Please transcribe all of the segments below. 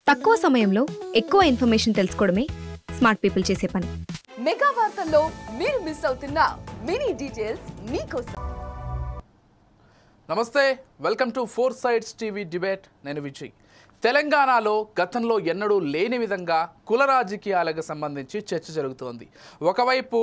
తక్కువ సమయంలో ఎక్కువ ఇన్ఫర్మేషన్ తెలుసుకోవడమే స్మార్ట్ పీపుల్ చేసే పని. మెగా వార్తల్లో మీరు మిస్ అవుతున్న మినీ డీటెయిల్స్ మీకోసం. నమస్తే, welcome to four sides TV debate. నేను విజయ్. తెలంగాణలో గతంలో ఎన్నడూ లేని విధంగా కుల రాజకీయాలకు సంబంధించి చర్చ జరుగుతోంది. ఒకవైపు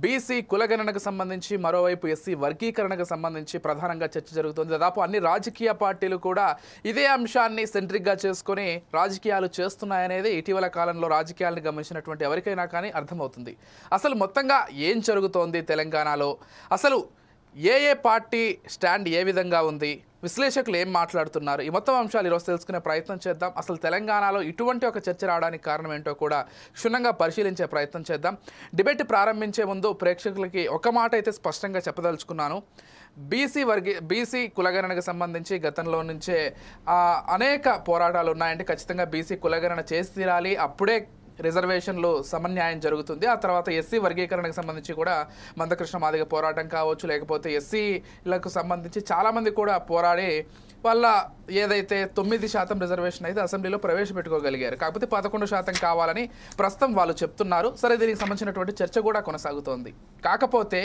బీసీ కులగణనకు సంబంధించి, మరోవైపు ఎస్సీ వర్గీకరణకు సంబంధించి ప్రధానంగా చర్చ జరుగుతోంది. దాదాపు అన్ని రాజకీయ పార్టీలు కూడా ఇదే అంశాన్ని సెంట్రిక్గా చేసుకొని రాజకీయాలు చేస్తున్నాయనేది ఇటీవల కాలంలో రాజకీయాలను గమనించినటువంటి ఎవరికైనా కానీ అర్థమవుతుంది. అసలు మొత్తంగా ఏం జరుగుతోంది తెలంగాణలో, అసలు ఏ పార్టీ స్టాండ్ ఏ విధంగా ఉంది, విశ్లేషకులు ఏం మాట్లాడుతున్నారు, ఈ మొత్తం అంశాలు ఈరోజు తెలుసుకునే ప్రయత్నం చేద్దాం. అసలు తెలంగాణలో ఇటువంటి ఒక చర్చ రావడానికి కారణం ఏంటో కూడా క్షుణ్ణంగా పరిశీలించే ప్రయత్నం చేద్దాం. డిబేట్ ప్రారంభించే ముందు ప్రేక్షకులకి ఒక మాట అయితే స్పష్టంగా చెప్పదలుచుకున్నాను. బీసీ కులగణనకు సంబంధించి గతంలో నుంచే అనేక పోరాటాలు ఉన్నాయంటే ఖచ్చితంగా బీసీ కులగణన చేసి తీరాలి, అప్పుడే రిజర్వేషన్లు సమన్యాయం జరుగుతుంది. ఆ తర్వాత ఎస్సీ వర్గీకరణకు సంబంధించి కూడా మందకృష్ణ మాదిగ పోరాటం కావచ్చు, లేకపోతే ఎస్సీలకు సంబంధించి చాలామంది కూడా పోరాడి వాళ్ళ ఏదైతే 9% రిజర్వేషన్ అయితే అసెంబ్లీలో ప్రవేశపెట్టుకోగలిగారు. కాకపోతే 11% కావాలని ప్రస్తుతం వాళ్ళు చెప్తున్నారు. సరే, దీనికి సంబంధించినటువంటి చర్చ కూడా కొనసాగుతోంది. కాకపోతే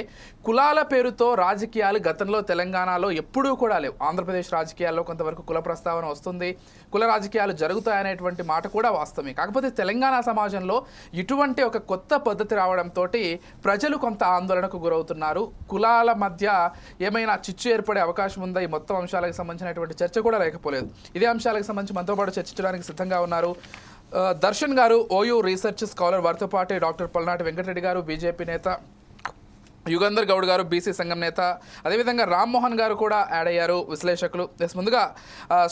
కులాల పేరుతో రాజకీయాలు గతంలో తెలంగాణలో ఎప్పుడూ కూడా లేవు. ఆంధ్రప్రదేశ్ రాజకీయాల్లో కొంతవరకు కుల ప్రస్తావన వస్తుంది, కుల రాజకీయాలు జరుగుతాయనేటువంటి మాట కూడా వాస్తవమే. కాకపోతే తెలంగాణ సమాజంలో ఇటువంటి ఒక కొత్త పద్ధతి రావడంతో ప్రజలు కొంత ఆందోళనకు గురవుతున్నారు. కులాల మధ్య ఏమైనా చిచ్చు ఏర్పడే అవకాశం ఉందా, ఈ మొత్తం అంశాలకు సంబంధించినటువంటి చర్చ కూడా లేకపోలేదు. ఇదే అంశాలకు సంబంధించి మనతో పాటు చర్చించడానికి సిద్ధంగా ఉన్నారు దర్శన్ గారు, ఓయూ రీసెర్చ్ స్కాలర్, వారితో పాటు డాక్టర్ పల్నాటి వెంకటరెడ్డి గారు, బీజేపీ నేత, యుగంధర్ గౌడ్ గారు, బీసీ సంఘం నేత, అదేవిధంగా రామ్మోహన్ గారు కూడా యాడ్ అయ్యారు, విశ్లేషకులు. ముందుగా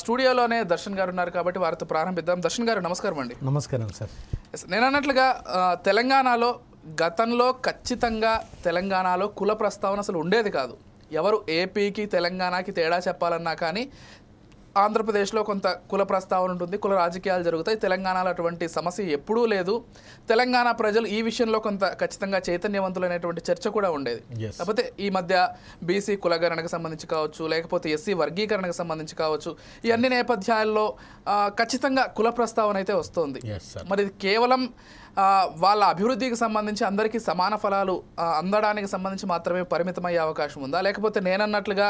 స్టూడియోలోనే దర్శన్ గారు ఉన్నారు కాబట్టి వారితో ప్రారంభిద్దాం. దర్శన్ గారు నమస్కారం అండి. నమస్కారం సార్. నేను అన్నట్లుగా తెలంగాణలో గతంలో ఖచ్చితంగా తెలంగాణలో కుల ప్రస్తావన అసలు ఉండేది కాదు. ఎవరు ఏపీకి తెలంగాణకి తేడా చెప్పాలన్నా కానీ ఆంధ్రప్రదేశ్లో కొంత కుల ప్రస్తావన ఉంటుంది, కుల రాజకీయాలు జరుగుతాయి. తెలంగాణలో అటువంటి సమస్య ఎప్పుడూ లేదు. తెలంగాణ ప్రజలు ఈ విషయంలో కొంత ఖచ్చితంగా చైతన్యవంతులైనటువంటి చర్చ కూడా ఉండేది. కాకపోతే ఈ మధ్య బీసీ కులగణనకు సంబంధించి కావచ్చు, లేకపోతే ఎస్సీ వర్గీకరణకు సంబంధించి కావచ్చు, ఈ అన్ని నేపథ్యాల్లో ఖచ్చితంగా కుల ప్రస్తావన అయితే వస్తుంది. మరి ఇది కేవలం వాళ్ళ అభివృద్ధికి సంబంధించి అందరికీ సమాన ఫలాలు అందడానికి సంబంధించి మాత్రమే పరిమితమయ్యే అవకాశం ఉందా, లేకపోతే నేనన్నట్లుగా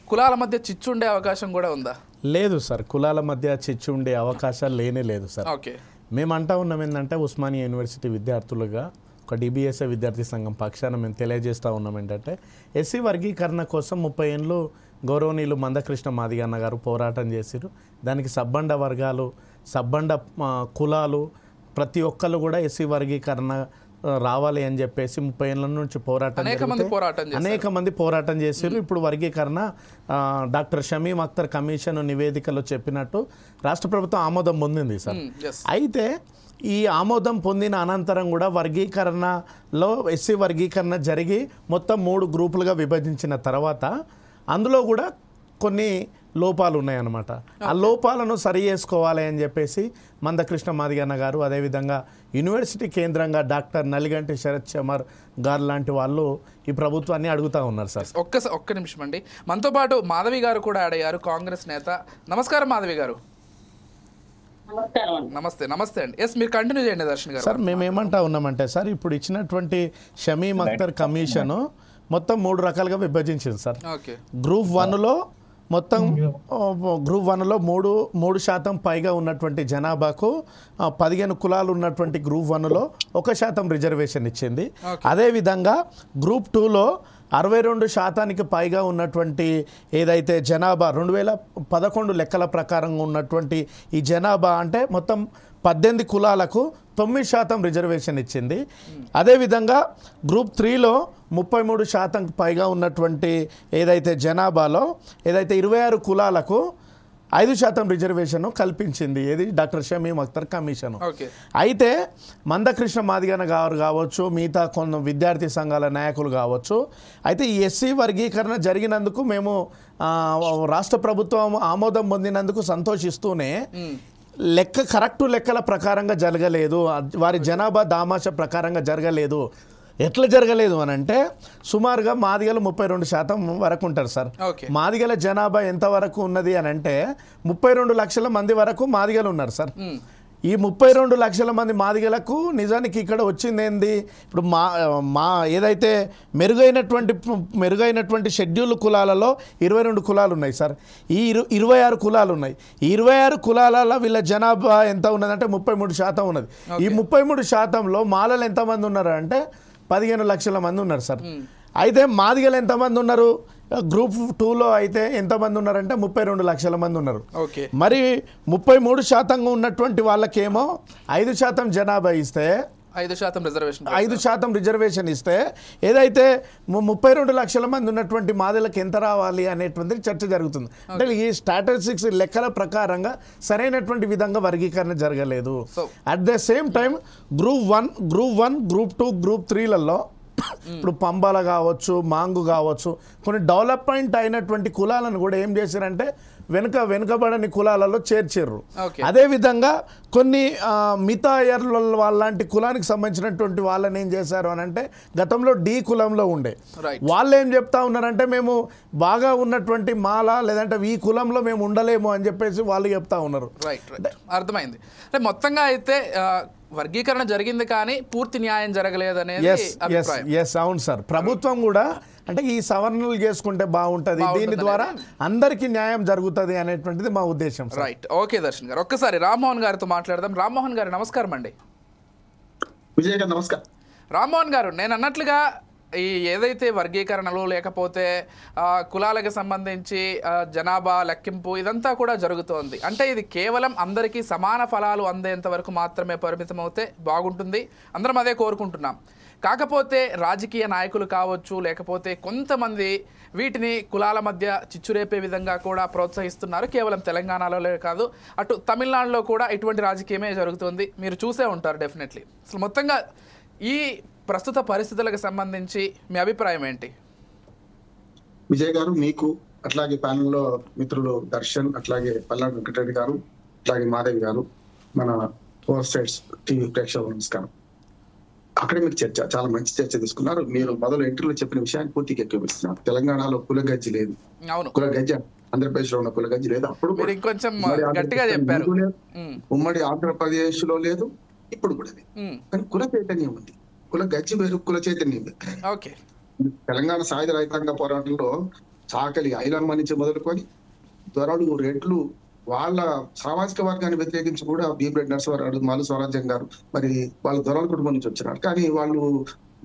కులాల మధ్య చిచ్చు ఉండే అవకాశం కూడా ఉందా? లేదు సార్, కులాల మధ్య చిచ్చు ఉండే అవకాశాలు లేనే లేదు సార్. ఓకే, మేము అంటా ఉన్నాం ఏంటంటే ఉస్మానియా యూనివర్సిటీ విద్యార్థులుగా ఒక డిబిఎస్ఏ విద్యార్థి సంఘం పక్షాన మేము తెలియజేస్తూ ఉన్నాం ఏంటంటే ఎస్సీ వర్గీకరణ కోసం 30 ఏళ్ళు గౌరవనీయులు మందకృష్ణ మాదిగ అన్న గారు పోరాటం చేశారు. దానికి సబ్బండ వర్గాలు, సబ్బండ కులాలు ప్రతి ఒక్కళ్ళు కూడా ఎస్సీ వర్గీకరణ రావాలి అని చెప్పేసి 30 ఏళ్ళ నుంచి అనేక మంది పోరాటం చేశారు. ఇప్పుడు వర్గీకరణ డాక్టర్ షమీమ్ అఖ్తర్ కమిషన్ నివేదికలో చెప్పినట్టు రాష్ట్ర ప్రభుత్వం ఆమోదం పొందింది సార్. అయితే ఈ ఆమోదం పొందిన అనంతరం కూడా వర్గీకరణలో ఎస్సీ వర్గీకరణ జరిగి మొత్తం 3 గ్రూపులుగా విభజించిన తర్వాత అందులో కూడా కొన్ని లోపాలు ఉన్నాయన్నమాట. ఆ లోపాలను సరి చేసుకోవాలి అని చెప్పేసి మందకృష్ణ మాదిగన్న గారు, అదేవిధంగా యూనివర్సిటీ కేంద్రంగా డాక్టర్ నలిగంటి శరత్ చమర్ గారు లాంటి వాళ్ళు ఈ ప్రభుత్వాన్ని అడుగుతూ ఉన్నారు సార్. ఒక్క నిమిషం అండి. మనతో పాటు మాధవి గారు కూడా అడిగారు, కాంగ్రెస్ నేత. నమస్కారం మాధవి గారు. నమస్తే అండి. ఎస్, మీరు కంటిన్యూ చేయండి దర్శన్ గారు. సార్, మేము ఏమంటా ఉన్నామంటే సార్, ఇప్పుడు ఇచ్చినటువంటి షమీమ్ అఖ్తర్ కమిషన్ మొత్తం 3 రకాలుగా విభజించింది సార్. గ్రూప్ 1లో మొత్తం గ్రూప్ 1లో 3% పైగా ఉన్నటువంటి జనాభాకు 15 కులాలు ఉన్నటువంటి గ్రూప్ 1లో 1% రిజర్వేషన్ ఇచ్చింది. అదేవిధంగా గ్రూప్ 2లో 62% పైగా ఉన్నటువంటి ఏదైతే జనాభా 2011 లెక్కల ప్రకారంగా ఉన్నటువంటి ఈ జనాభా అంటే మొత్తం 18 కులాలకు 9% రిజర్వేషన్ ఇచ్చింది. అదేవిధంగా గ్రూప్ 3లో 33% పైగా ఉన్నటువంటి ఏదైతే జనాభాలో ఏదైతే 26 కులాలకు 5% రిజర్వేషన్ కల్పించింది. ఏది డాక్టర్ షమీమ్ అఖ్తర్ కమిషన్. అయితే మందకృష్ణ మాదిగన గారు కావచ్చు, మిగతా కొన్ని విద్యార్థి సంఘాల నాయకులు కావచ్చు, అయితే ఈ ఎస్సీ వర్గీకరణ జరిగినందుకు మేము రాష్ట్ర ప్రభుత్వం ఆమోదం పొందినందుకు సంతోషిస్తూనే కరెక్టు లెక్కల ప్రకారంగా జరగలేదు, వారి జనాభా దామాష ప్రకారంగా జరగలేదు. ఎట్లా జరగలేదు అని అంటే సుమారుగా మాదిగలు 32% వరకు ఉంటారు సార్. మాదిగల జనాభా ఎంత వరకు ఉన్నది అని అంటే 32 లక్షల మంది వరకు మాదిగలు ఉన్నారు సార్. ఈ 32 లక్షల మంది మాదిగలకు నిజానికి ఇక్కడ వచ్చింది ఏంది? ఇప్పుడు మా ఏదైతే మెరుగైనటువంటి షెడ్యూల్ కులాలలో 22 కులాలు ఉన్నాయి సార్. ఈ 26 కులాలు ఉన్నాయి. ఈ 26 కులాలలో వీళ్ళ జనాభా ఎంత ఉన్నదంటే 33% ఉన్నది. ఈ 33%లో మాలలు ఎంతమంది ఉన్నారు అంటే 15 లక్షల మంది ఉన్నారు సార్. అయితే మాదిగలు ఎంతమంది ఉన్నారు? గ్రూప్ 2లో అయితే ఎంతమంది ఉన్నారంటే 32 లక్షల మంది ఉన్నారు. మరి 33% ఉన్నటువంటి వాళ్ళకేమో 5% జనాభా ఇస్తే 5% రిజర్వేషన్ ఇస్తే ఏదైతే 32 లక్షల మంది ఉన్నటువంటి మాదిలకు ఎంత రావాలి అనేటువంటి చర్చ జరుగుతుంది. అంటే ఈ స్టాటిస్టిక్స్ లెక్కల ప్రకారంగా సరైనటువంటి విధంగా వర్గీకరణ జరగలేదు. At the same time group 1, group 2, group 3లలో ఇప్పుడు పంబాల కావచ్చు, మాంగు కావచ్చు, కొన్ని డెవలప్మెంట్ అయినటువంటి కులాలను కూడా ఏం చేశారంటే వెనుకబడని కులాలలో చేర్చారు. అదేవిధంగా కొన్ని మితాయర్ల వాళ్ళంటి కులానికి సంబంధించినటువంటి వాళ్ళని ఏం చేశారు అని అంటే గతంలో డి కులంలో ఉండే వాళ్ళు ఏం చెప్తా ఉన్నారంటే మేము బాగా ఉన్నటువంటి మాల లేదంటే ఈ కులంలో మేము ఉండలేము అని చెప్పేసి వాళ్ళు చెప్తా ఉన్నారు. అర్థమైంది. అంటే మొత్తంగా అయితే వర్గీకరణ జరిగింది కానీ పూర్తి న్యాయం జరగలేదు అనేది. అవును సార్. ప్రభుత్వం కూడా అంటే ఈ సవరణలు చేసుకుంటే బాగుంటది, దీని ద్వారా అందరికీ న్యాయం జరుగుతుంది అనేటువంటిది మా ఉద్దేశం. రైట్. ఓకే దర్శన్ గారు, ఒక్కసారి రామ్మోహన్ గారితో మాట్లాడదాం. రామ్మోహన్ గారు నమస్కారం అండి. విజయ్ గారు నమస్కారం. రామ్మోహన్ గారు, నేను అన్నట్లుగా ఈ ఏదైతే వర్గీకరణలు లేకపోతే కులాలకు సంబంధించి జనాభా లెక్కింపు ఇదంతా కూడా జరుగుతోంది. అంటే ఇది కేవలం అందరికీ సమాన ఫలాలు అందేంత వరకు మాత్రమే పరిమితం అవుతే బాగుంటుంది, అందరం అదే కోరుకుంటున్నాం. కాకపోతే రాజకీయ నాయకులు కావచ్చు, లేకపోతే కొంతమంది వీటిని కులాల మధ్య చిచ్చురేపే విధంగా కూడా ప్రోత్సహిస్తున్నారు. కేవలం తెలంగాణలో కాదు, అటు తమిళనాడులో కూడా ఇటువంటి రాజకీయమే జరుగుతుంది. మీరు చూసే ఉంటారు డెఫినెట్లీ. అసలు మొత్తంగా ఈ ప్రస్తుత పరిస్థితులకు సంబంధించి మీ అభిప్రాయం ఏంటి? విజయ్ గారు, మీకు అట్లాగే ప్యానెల్లో మిత్రులు దర్శన్, అట్లాగే పల్లాడి వెంకటరెడ్డి గారు, అట్లాగే మాధవి గారు, మన 4 స్టేట్స్ టీవీ ప్రేక్షకులకు నమస్కారం. అక్కడే మీరు చర్చ, చాలా మంచి చర్చ తీసుకున్నారు. మీరు మొదలు ఇంటర్వ్యూలో చెప్పిన విషయాన్ని పూర్తిగా ఎక్కువిస్తున్నారు. తెలంగాణలో కుల గజ్జి లేదు, కుల గజ్జి ఆంధ్రప్రదేశ్ లో ఉన్న కుల గజ్జి లేదు. అప్పుడు ఉమ్మడి ఆంధ్రప్రదేశ్ లో లేదు, ఇప్పుడు కూడా లేదు. కానీ కుల చైతన్యం ఉంది. కుల గజ్జి వేరు, కుల చైతన్యం వేరు. తెలంగాణ సాయుధ రైతాంగ పోరాటంలో చాకలి ఐలమ్మ నుంచి మొదలుకొని దొరలు, రెడ్లు, వాళ్ళ సామాజిక వర్గాన్ని వ్యతిరేకించి కూడా భీమరెడ్డి నరసింహారావు, మాలు స్వరాజ్యం గారు మరి వాళ్ళ దొరల కుటుంబం నుంచి వచ్చినారు. కానీ వాళ్ళు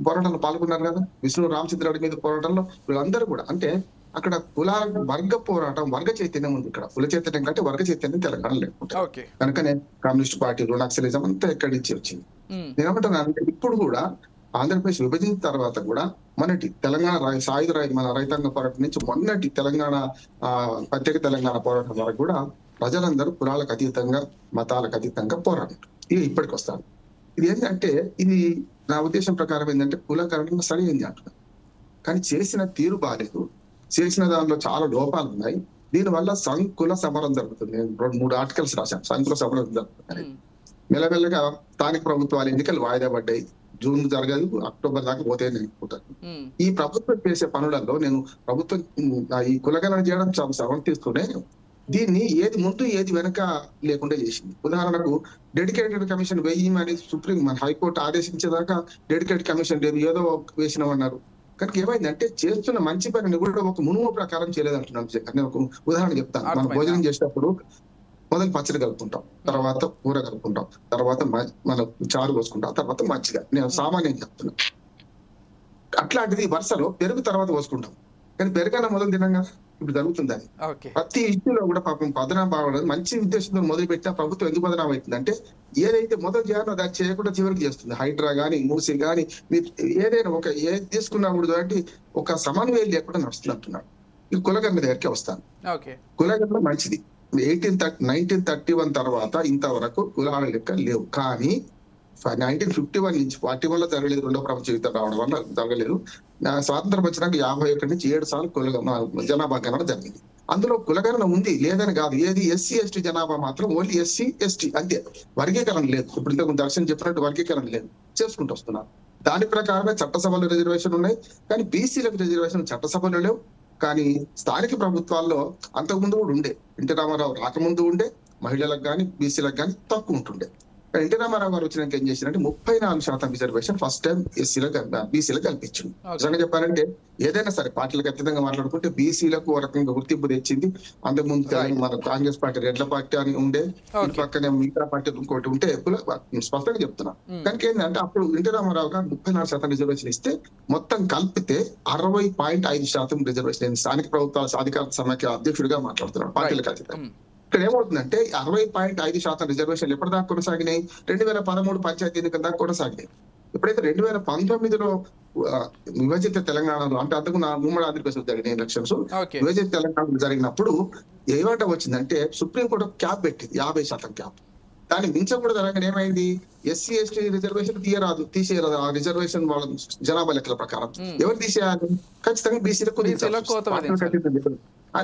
పోరాటంలో పాల్గొన్నారు కదా. విష్ణు రామచంద్రరెడ్డి మీద పోరాటంలో వీళ్ళందరూ కూడా, అంటే అక్కడ కుల వర్గ పోరాటం, వర్గ చైతన్యం ఉంది. ఇక్కడ కుల చైతన్యం కంటే వర్గ చైతన్యం తెలంగాణ లేకుంటే కనుకనే కమ్యూనిస్ట్ పార్టీలు, నక్సలిజం అంతా ఎక్కడి నుంచి వచ్చింది. నేనేమంటున్నా అంటే ఇప్పుడు కూడా ఆంధ్రప్రదేశ్ విభజించిన తర్వాత కూడా మొన్నటి తెలంగాణ సాయుధ మన రైతాంగ పోరాటం నుంచి మొన్నటి తెలంగాణ ప్రత్యేక తెలంగాణ పోరాటం వరకు కూడా ప్రజలందరూ కులాలకు అతీతంగా, మతాలకు అతీతంగా పోరాడారు. ఇది ఇప్పటికి వస్తారు. ఇది ఏంటంటే, ఇది నా ఉద్దేశం ప్రకారం ఏంటంటే కులకరణ సరైంది అంటున్నాను, కానీ చేసిన తీరు బాగాలేదు. చేసిన దానిలో చాలా లోపాలు ఉన్నాయి. దీనివల్ల సంకుల సమరం జరుగుతుంది. నేను 2-3 ఆర్టికల్స్ రాశాను. సంకుల సమరం జరుగుతుంది. మెల్లమెల్లగా స్థానిక ప్రభుత్వాల ఎన్నికలు వాయిదా పడ్డాయి. జూన్ జరగదు, అక్టోబర్ దాకా పోతే అనుకుంటాను. ఈ ప్రభుత్వం చేసే పనులలో నేను ప్రభుత్వం ఈ కులగణన చేయడం చాలా సమర్థిస్తూనే దీన్ని ఏది ముందు ఏది వెనక లేకుండా చేసింది. ఉదాహరణకు డెడికేటెడ్ కమిషన్ వేయమని సుప్రీం మన హైకోర్టు ఆదేశించేదాకా డెడికేటెడ్ కమిషన్ లేదు, ఏదో వేసినామన్నారు. కనుక ఏమైందంటే చేస్తున్న మంచి పనిని కూడా ఒక మునుము ప్రకారం చేయలేదంటున్నాను. నేను ఒక ఉదాహరణ చెప్తాను. మనం భోజనం చేసేటప్పుడు మొదలు పచ్చడి కలుపుకుంటాం, తర్వాత కూర కలుపుకుంటాం, తర్వాత మన చారు పోసుకుంటాం, తర్వాత మజ్జిగ. నేను సామాన్యం చెప్తున్నా. అట్లాంటిది వరుసలో పెరుగు తర్వాత పోసుకుంటాం, కానీ పెరుగన్న మొదలు తినాం కదా. ఇప్పుడు జరుగుతుంది అది. ప్రతి ఇష్యూలో కూడా పాపం బదనాం బాగోదు. మంచి ఉద్దేశంతో మొదలు పెట్టిన ప్రభుత్వం ఎందుకు బదనాం అవుతుంది అంటే, ఏదైతే మొదలు చేయాలో దాన్ని చేయకుండా చివరికి చేస్తుంది. హైడ్రా గానీ, మూసి గానీ, మీరు ఏదైనా ఒక ఏది తీసుకున్నా కూడా అంటే ఒక సమన్వయం లేకుండా నడుస్తుంది అంటున్నాడు. ఈ కులగన్న దగ్గరికి వస్తాను. కులగన్న మంచిది. 1931 తర్వాత ఇంతవరకు కులాల లెక్క లేవు. కానీ 1951 నుంచి 41లో జరగలేదు. రెండో ప్రపంచ యుద్ధం రావడం వల్ల జరగలేదు. స్వాతంత్రం వచ్చినాక 51 నుంచి 7 సార్లు జనాభా గణన జరిగింది. అందులో కులగణన ఉంది, లేదని కాదు. ఏది ఎస్సీ ఎస్టీ జనాభా మాత్రం ఓన్లీ ఎస్సీ ఎస్టీ అంతే. వర్గీకరణ లేదు. ఇప్పుడు ఇంతకు దర్శనం చెప్పినట్టు వర్గీకరణ లేదు, చేసుకుంటూ వస్తున్నారు. దాని ప్రకారమే చట్టసభలో రిజర్వేషన్ ఉన్నాయి, కానీ బీసీలకు రిజర్వేషన్ చట్టసభలో లేవు. కానీ స్థానిక ప్రభుత్వాల్లో అంతకుముందు కూడా ఉండే. ఎన్టీ రామారావు రాకముందు ఉండే, మహిళలకు కానీ బీసీలకు కానీ తక్కువ ఉంటుండే. ఎన్టీ రామారావు గారు వచ్చినాక ఏం చేసినంటే 34% రిజర్వేషన్ ఫస్ట్ టైం బీసీలకు కల్పించింది. నిజంగా చెప్పాలంటే ఏదైనా సరే పార్టీలకు అతీతంగా మాట్లాడుకుంటే బీసీలకు ఒక రకంగా గుర్తింపు తెచ్చింది. అంతకుముందు మన కాంగ్రెస్ పార్టీ రెడ్ల పార్టీ అని ఉండే, ఇటు పక్కనే మిగతా పార్టీ ఇంకోటి ఉంటే స్పష్టంగా చెప్తున్నా. కనుక ఏంటంటే అప్పుడు ఎన్టీ రామారావు గారు 34% రిజర్వేషన్ ఇస్తే మొత్తం కలిపితే 60.5% రిజర్వేషన్ స్థానిక ప్రభుత్వాల సాధికారత సమాఖ్య అధ్యక్షుడిగా మాట్లాడుతున్నాడు పార్టీలకు అతీతంగా. ఇక్కడ ఏమవుతుందంటే 60.5% రిజర్వేషన్లు ఎప్పటిదాకా కొనసాగినాయి? 2013 పంచాయతీ ఎన్నికల దాకా కొనసాగినాయి. ఎప్పుడైతే 2019లో విభజిత తెలంగాణలో అంటే అంతకు ఉమ్మడి ఆంధ్రప్రదేశ్ జరిగిన ఎలక్షన్స్ విభజిత తెలంగాణలో జరిగినప్పుడు ఏమంట వచ్చిందంటే సుప్రీంకోర్టు క్యాప్ పెట్టింది, 50% క్యాప్. దాన్ని మించకూడదు అనగానే ఏమైంది? ఎస్సీ ఎస్టీ రిజర్వేషన్ తీసేయరాదు. ఆ రిజర్వేషన్ వాళ్ళ జనాభా లెక్కల ప్రకారం ఎవరు తీసేయాలి? ఖచ్చితంగా బీసీలకు.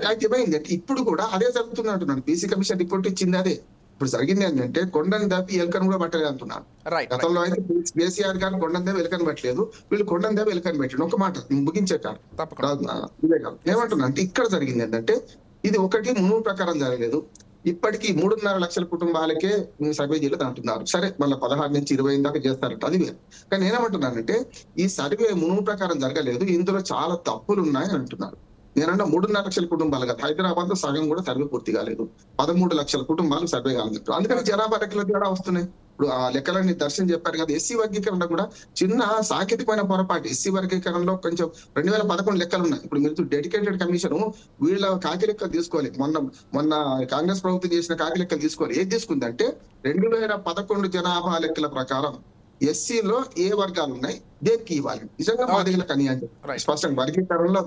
అయితే ఏమైంది అంటే ఇప్పుడు కూడా అదే జరుగుతుంది అంటున్నాను. బీసీ కమిషన్ రిపోర్ట్ ఇచ్చింది అదే. ఇప్పుడు జరిగింది ఏంటంటే కొండని దాపి ఎలుకను కూడా పట్టలేదు అంటున్నాను. గతంలో అయితే కేసీఆర్ గారు కొండని దాపి ఎలుకని పెట్టలేదు, వీళ్ళు కొండని దాపి ఎలుకని పెట్టాడు. ఒక మాట ముగించే కాదు ఇదే కాదు. ఏమంటున్నా అంటే ఇక్కడ జరిగింది ఏంటంటే ఇది ఒకటి మునుగు ప్రకారం జరగలేదు. ఇప్పటికీ 3.5 లక్షల కుటుంబాలకే సర్వే చేయలేదు అంటున్నారు. సరే మళ్ళీ 16 నుంచి 20 దాకా చేస్తారట, అది వేరు. కానీ నేనేమంటున్నానంటే ఈ సర్వే మునుగు ప్రకారం జరగలేదు, ఇందులో చాలా తప్పులు ఉన్నాయి అంటున్నారు. నేనన్నా 3.5 లక్షల కుటుంబాలు కాదు, హైదరాబాద్ లో సగం కూడా సర్వే పూర్తి కాలేదు. 13 లక్షల కుటుంబాలు సర్వే కాలేదు. అందుకని జనాభా లెక్కల ద్వారా వస్తున్నాయి. ఇప్పుడు ఆ లెక్కలన్నీ దర్శనం చెప్పారు కదా. ఎస్సీ వర్గీకరణ కూడా చిన్న సాంకేతికమైన పొరపాటు. ఎస్సీ వర్గీకరణలో కొంచెం 2011 లెక్కలు ఉన్నాయి. ఇప్పుడు మీరు డెడికేటెడ్ కమిషన్ వీళ్ళ కాకి లెక్కలు తీసుకోవాలి. మొన్న కాంగ్రెస్ ప్రభుత్వం చేసిన కాకి లెక్కలు తీసుకోవాలి. ఏది తీసుకుందంటే 2011 జనాభా లెక్కల ప్రకారం ఎస్సీలో ఏ వర్గాలు ఉన్నాయి, దేనికి ఇవ్వాలి. నిజంగా మాదిగలకు అన్యాయం స్పష్టంగా వర్గీకరణలో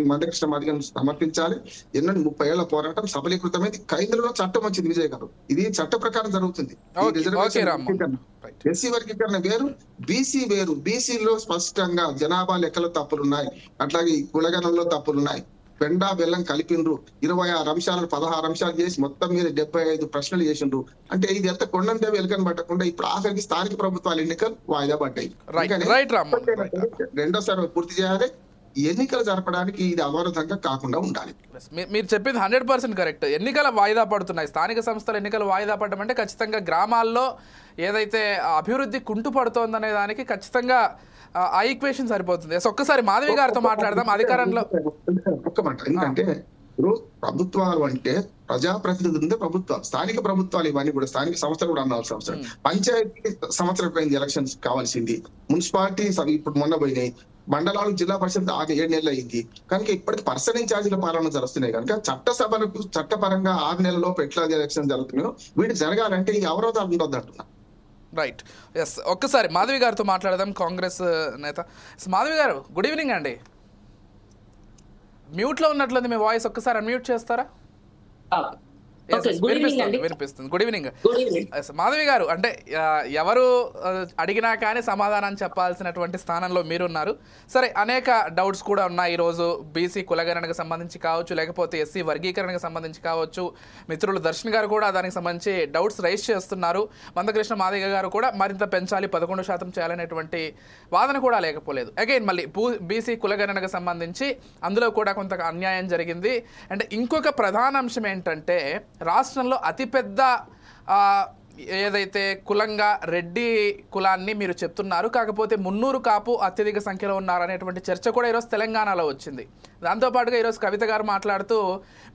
మందకృష్ణ మాదిగను సమర్పించాలి. 30 ఏళ్ల పోరాటం సఫలీకృతమైంది. కేంద్రంలో చట్టం వచ్చింది విజయ్ గారు. ఇది చట్ట ప్రకారం జరుగుతుంది. ఎస్సీ వర్గీకరణ వేరు, బీసీ వేరు. బీసీలో స్పష్టంగా జనాభా లెక్కలో తప్పులున్నాయి, అట్లాగే కులగణంలో తప్పులున్నాయి. పెండా బెల్లం కలిపిండ్రు, 26 అంశాలను 16 అంశాలు చేసి మొత్తం మీద 75 ప్రశ్నలు చేసిండ్రు. అంటే ఇది ఎంత కొండంటే వెలుకని పట్టకుండా ఇప్పుడు ఆఖరికి స్థానిక ప్రభుత్వాల ఎన్నికలు వాయిదా పడ్డాయి. రెండోసారి పూర్తి చేయాలి. ఎన్నికలు జరపడానికి ఇది అవరోధంగా కాకుండా ఉండాలి. మీరు చెప్పింది 100% కరెక్ట్. ఎన్నికల వాయిదా పడుతున్నాయి. స్థానిక సంస్థల ఎన్నికలు వాయిదా పడడం అంటే ఖచ్చితంగా గ్రామాల్లో ఏదైతే అభివృద్ధి కుంటుపడుతోందనే దానికి ఖచ్చితంగా ఆ ఈక్వేషన్ సరిపోతుంది. ఒక్కసారి మాధవి గారితో మాట్లాడదాం. అధికారంలో ఒక్క మాట, ఎందుకంటే ఇప్పుడు ప్రభుత్వాలు అంటే ప్రజాప్రతినిధులు ఉంటే ప్రభుత్వాలు, స్థానిక ప్రభుత్వాలు ఇవన్నీ కూడా స్థానిక సంస్థలు కూడా అనాల్సిన అవసరం. పంచాయతీ సంవత్సరం పోయింది ఎలక్షన్స్ కావాల్సింది. మున్సిపాలిటీ ఇప్పుడు మొన్న పోయినాయి. మండలాలు జిల్లా పరిషత్ 7 నెలలు అయింది. కనుక ఇప్పటికి పర్సన్ ఇన్ఛార్జీల పాలన జరుగుతున్నాయి. కనుక చట్టసభలకు చట్టపరంగా 6 నెలల లోపు ఎట్లా ఎలక్షన్ జరుగుతున్నాయో వీటి జరగాలంటే ఈ అవరోధాలు ఉండొద్దు అంటున్నా. Right, yes. ఒక్కసారి మాధవి గారితో మాట్లాడదాం, కాంగ్రెస్ నేత. మాధవి గారు, గుడ్ ఈవినింగ్ అండి. మ్యూట్లో ఉన్నట్లుంది మీ వాయిస్, ఒక్కసారి అన్మ్యూట్ చేస్తారా? వినిపిస్తుంది. గుడ్ ఈవినింగ్ మాధవి గారు. అంటే ఎవరు అడిగినా కానీ సమాధానం చెప్పాల్సినటువంటి స్థానంలో మీరున్నారు. సరే, అనేక డౌట్స్ కూడా ఉన్నాయి ఈరోజు. బీసీ కులగణనకు సంబంధించి కావచ్చు, లేకపోతే ఎస్సీ వర్గీకరణకు సంబంధించి కావచ్చు. మిత్రులు దర్శన్ గారు కూడా దానికి సంబంధించి డౌట్స్ రైజ్ చేస్తున్నారు. మందకృష్ణ మాదిగ గారు కూడా మరింత పెంచాలి, 11% చేయాలనేటువంటి వాదన కూడా లేకపోలేదు. అగైన్ మళ్ళీ బీసీ కులగణనకు సంబంధించి అందులో కూడా కొంత అన్యాయం జరిగింది. అంటే ఇంకొక ప్రధాన అంశం ఏంటంటే రాష్ట్రంలో అతిపెద్ద ఏదైతే కులంగా రెడ్డి కులాన్ని మీరు చెప్తున్నారు, కాకపోతే 300 కాపు అత్యధిక సంఖ్యలో ఉన్నారనేటువంటి చర్చ కూడా ఈరోజు తెలంగాణలో వచ్చింది. దాంతోపాటుగా ఈరోజు కవిత గారు మాట్లాడుతూ